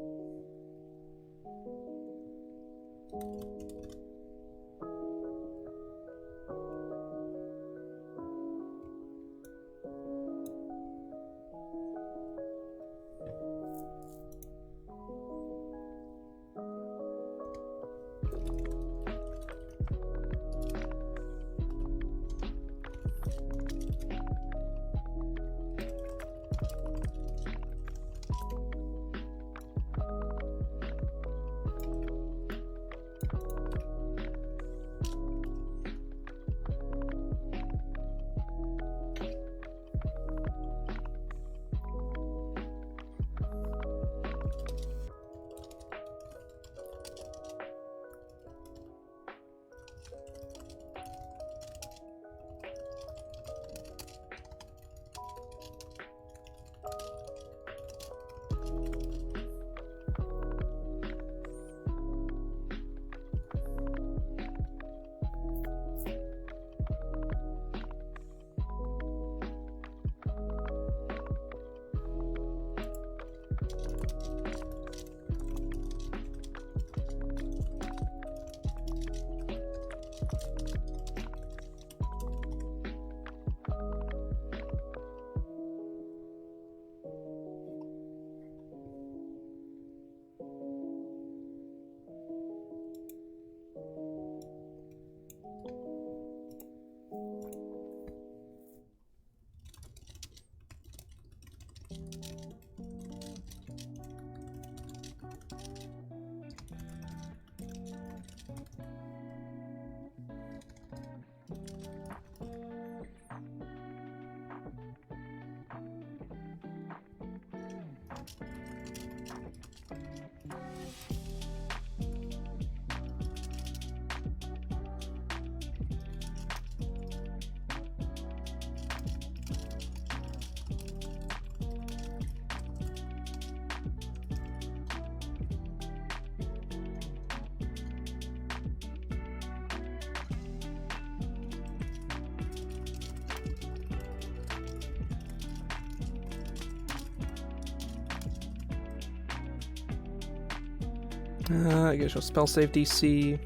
I guess your spell save DC.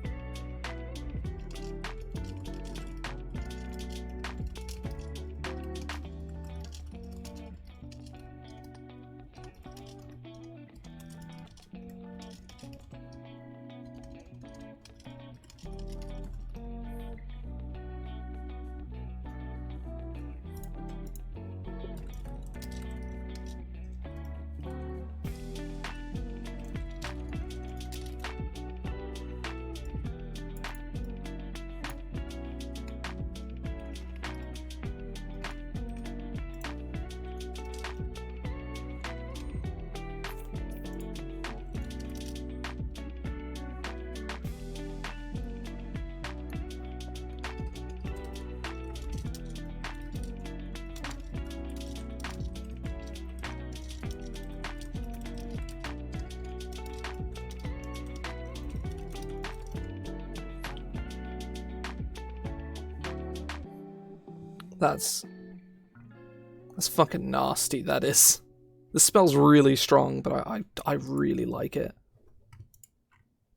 That's fucking nasty, that is. The spell's really strong, but I really like it.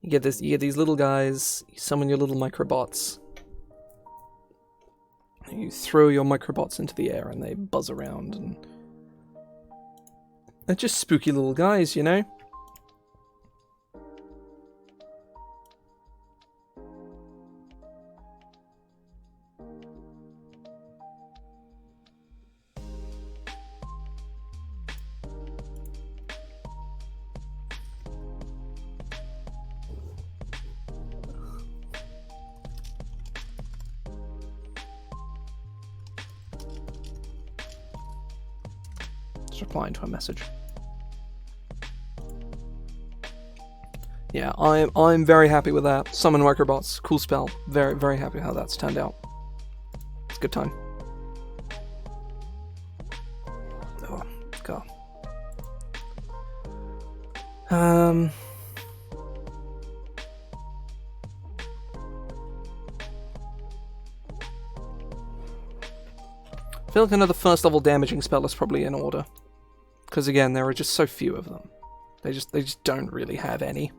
You get these little guys, you summon your little microbots. You throw your microbots into the air and they buzz around, and they're just spooky little guys, you know? Replying to a message. Yeah, I'm very happy with that. Summon microbots, cool spell. Very, very happy how that's turned out. It's a good time. Oh, God. I feel like another first level damaging spell is probably in order. Because again, there are just so few of them. They just don't really have any.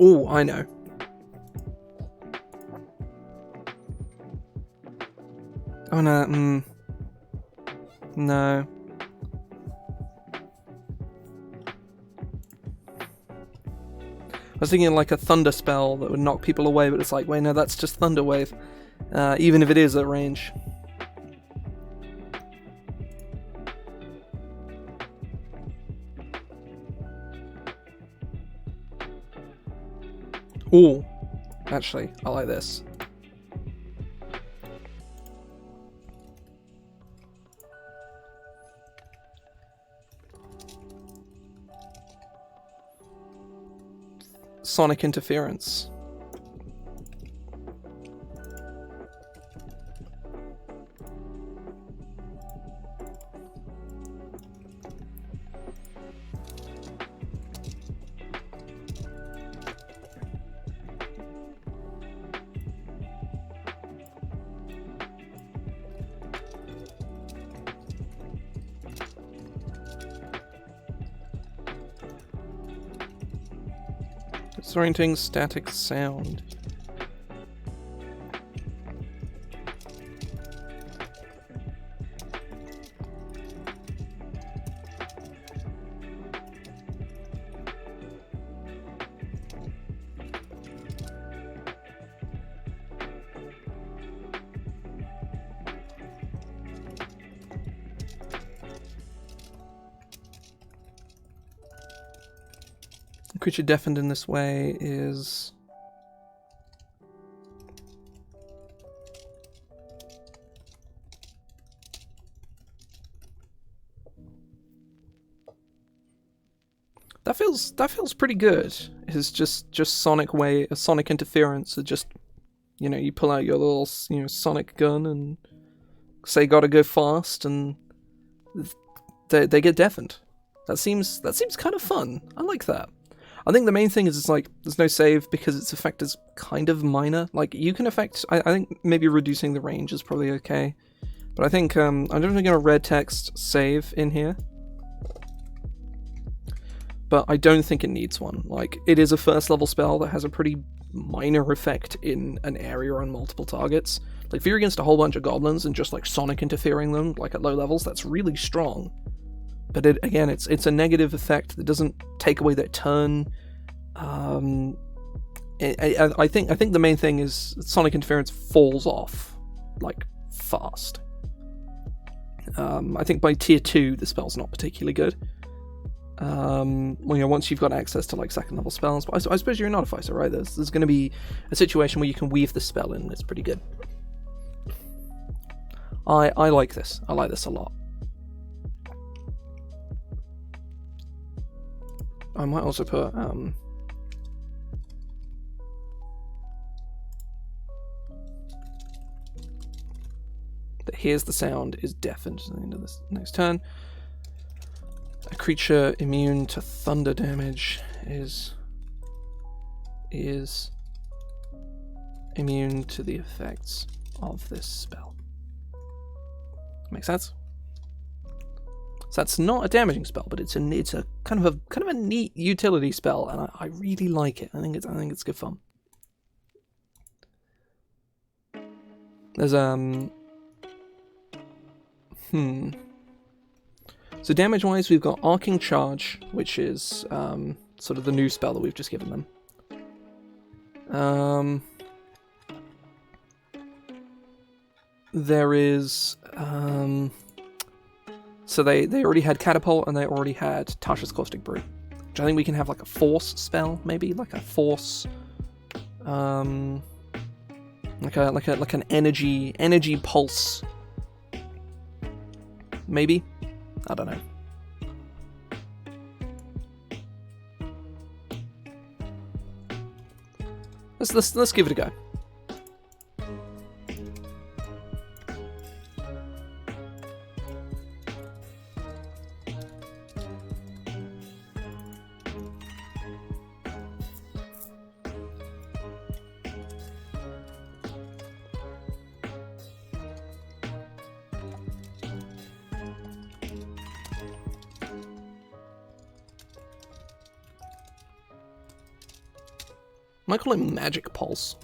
Oh, I know. Oh no, no. I was thinking like a thunder spell that would knock people away, but it's like, wait, no, that's just thunder wave. Even if it is at range. Ooh, actually, I like this. Sonic interference. Disorienting static sound. Creature deafened in this way is... That feels pretty good. It's just sonic interference. It just, you know, you pull out your little, you know, sonic gun and say gotta go fast, and they get deafened. That seems kind of fun. I like that. I think the main thing is it's like there's no save because its effect is kind of minor. Like you can affect. I think maybe reducing the range is probably okay, but I think I'm definitely gonna red text save in here. But I don't think it needs one. Like it is a first level spell that has a pretty minor effect in an area on multiple targets. Like if you're against a whole bunch of goblins and just like sonic interfering them like at low levels, that's really strong. But again, it's a negative effect that doesn't take away their turn. I think the main thing is sonic interference falls off like fast. I think by tier 2 the spell's not particularly good. Well, you know, once you've got access to like second level spells, but I suppose you're an Artificer, right? There's going to be a situation where you can weave the spell in. It's pretty good. I like this. I like this a lot. I might also put that hears the sound is deafened at the end of this next turn. A creature immune to thunder damage is immune to the effects of this spell. Make sense? So that's not a damaging spell, but it's a kind of a neat utility spell, and I really like it. I think it's good fun. There's So damage-wise, we've got Arcing Charge, which is sort of the new spell that we've just given them. There is so they already had Catapult and they already had Tasha's Caustic Brew, which I think we can have like a Force spell, maybe like a Force, like an energy pulse, maybe. I don't know. Let's give it a go. I might call it Magic Pulse.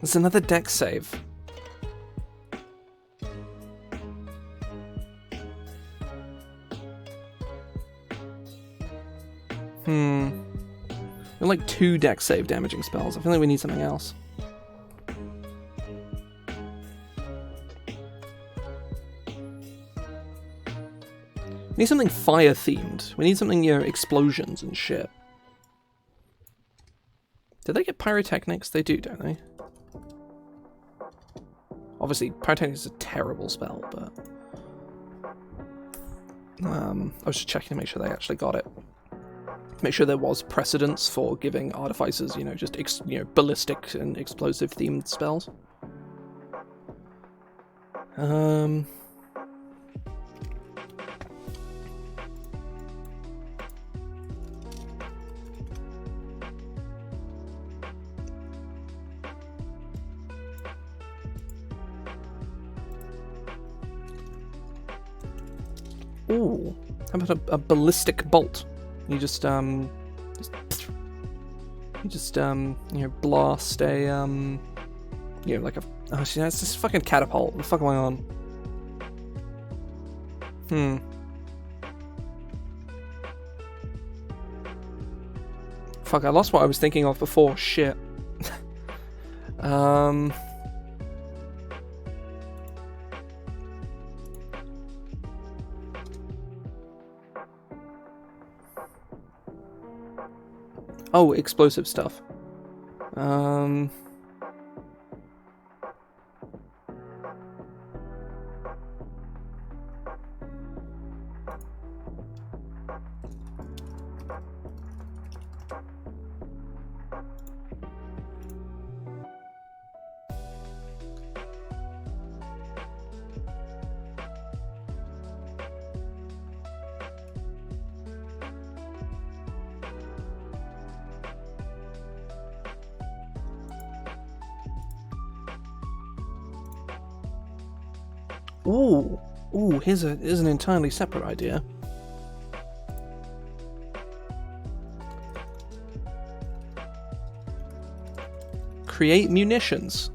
There's another deck save. We're like 2 deck save damaging spells. I feel like we need something else. We need something fire themed. We need something, you know, explosions and shit. Did they get pyrotechnics? They do, don't they? Obviously, pyrotechnics is a terrible spell, but I was just checking to make sure they actually got it. Make sure there was precedence for giving Artificers, you know, just ballistic and explosive themed spells. Um... Ooh, how about a ballistic bolt? You just blast a like a. Oh, shit, that's this fucking catapult. What the fuck am I on? Fuck, I lost what I was thinking of before. Shit. Oh, explosive stuff. Ooh, here's an entirely separate idea. Create munitions.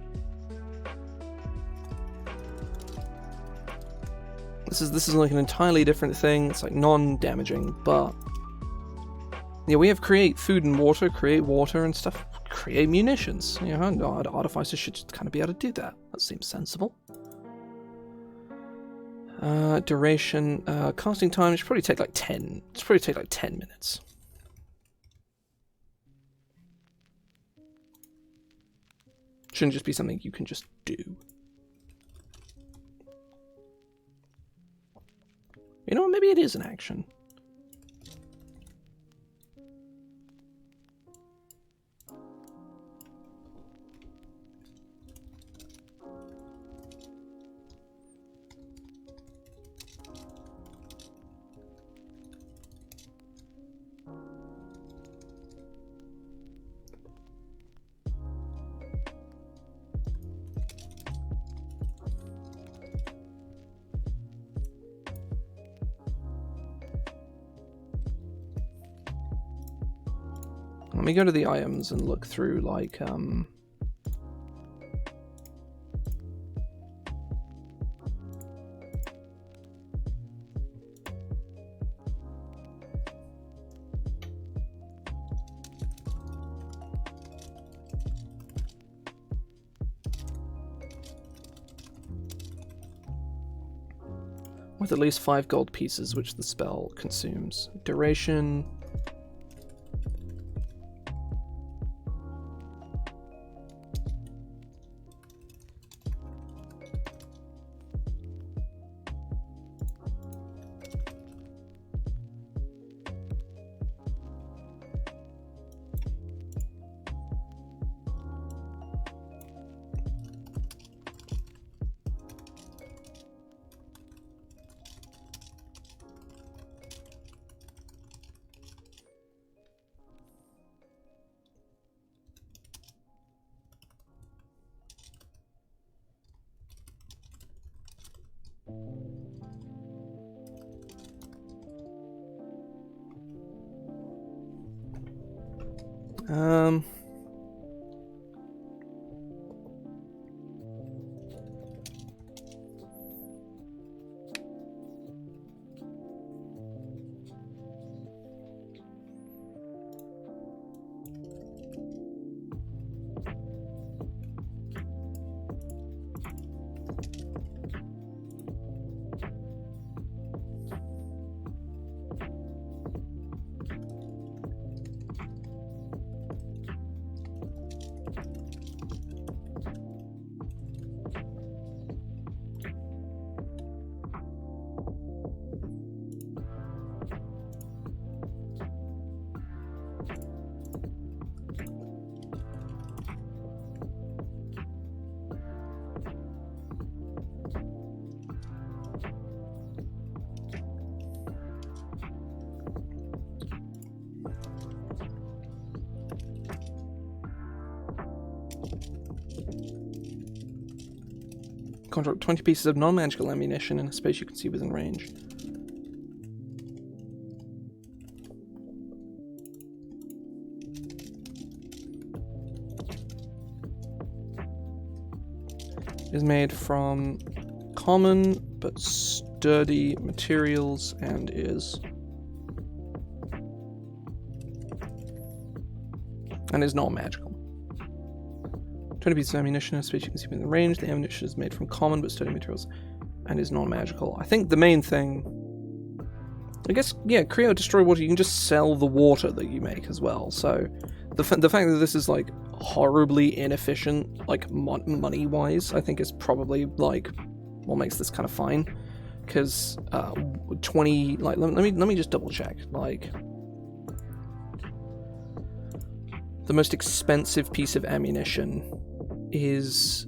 This is like an entirely different thing. It's like non-damaging, but yeah, we have create food and water, create water and stuff. Create munitions. You know, Artificer should just kind of be able to do that. That seems sensible. Duration, casting time should probably take like 10. It's probably take like 10 minutes. Shouldn't just be something you can just do. You know what? Maybe it is an action. Let me go to the items and look through, like, with at least 5 gold pieces, which the spell consumes. Duration. Conjure 20 pieces of non-magical ammunition in a space you can see within range. Is made from common but sturdy materials and is not magical. 20 pieces of ammunition, a space you can see within the range. The ammunition is made from common but sturdy materials and is non-magical. I think the main thing, I guess, yeah, create or destroy water. You can just sell the water that you make as well. So the fact that this is like horribly inefficient, like money-wise, I think is probably like what makes this kind of fine. Because 20, like, let me just double check. Like, the most expensive piece of ammunition is,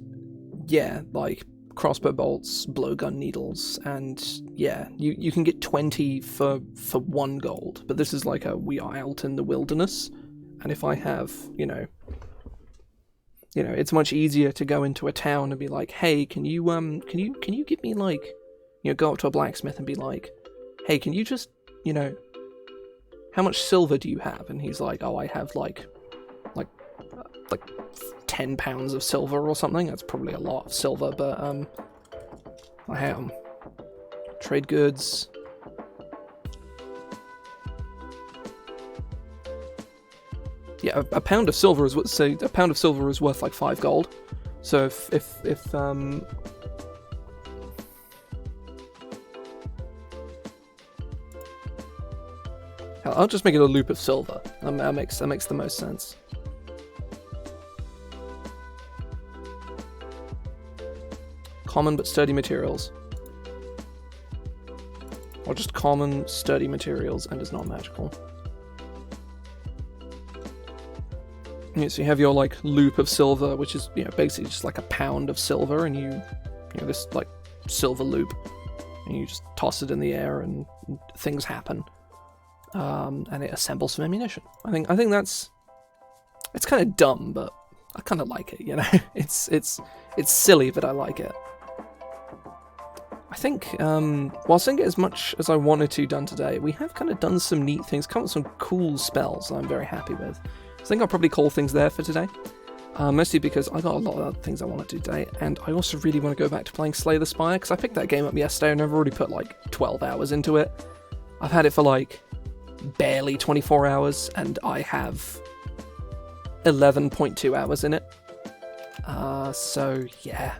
yeah, like crossbow bolts, blowgun needles, and yeah, you can get 20 for 1 gold. But this is like we are out in the wilderness, and if I have, you know, it's much easier to go into a town and be like, hey, can you give me, like, you know, go up to a blacksmith and be like, hey, can you just, you know, how much silver do you have? And he's like, oh, I have like 10 pounds of silver or something. That's probably a lot of silver, but I have trade goods. Yeah, a pound of silver is a pound of silver is worth like 5 gold. So if I'll just make it a loop of silver. That makes the most sense. Common but sturdy materials. Or just common, sturdy materials and is not magical. Yeah, so you have your like loop of silver, which is, you know, basically just like a pound of silver, and you know, this like silver loop, and you just toss it in the air and things happen. And it assembles some ammunition. I think it's kind of dumb, but I kind of like it, you know. It's silly, but I like it. I think, whilst I didn't get as much as I wanted to done today, we have kind of done some neat things, come up with some cool spells that I'm very happy with. So I think I'll probably call things there for today. Mostly because I got a lot of other things I want to do today, and I also really want to go back to playing Slay the Spire, because I picked that game up yesterday and I've already put like 12 hours into it. I've had it for like barely 24 hours, and I have 11.2 hours in it. So yeah.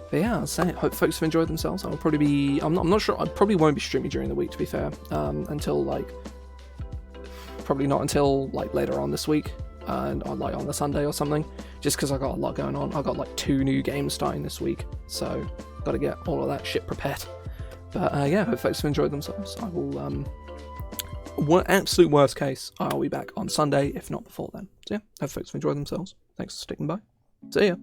But yeah, I'll say, hope folks have enjoyed themselves. I'll probably be, I'm not sure, I probably won't be streaming during the week, to be fair, until like, probably not until like later on this week, and on like on the Sunday or something, just because I got a lot going on. I got like 2 new games starting this week, so got to get all of that shit prepared. But yeah, hope folks have enjoyed themselves. I will, absolute worst case, I'll be back on Sunday, if not before then. So yeah, hope folks have enjoyed themselves. Thanks for sticking by. See ya.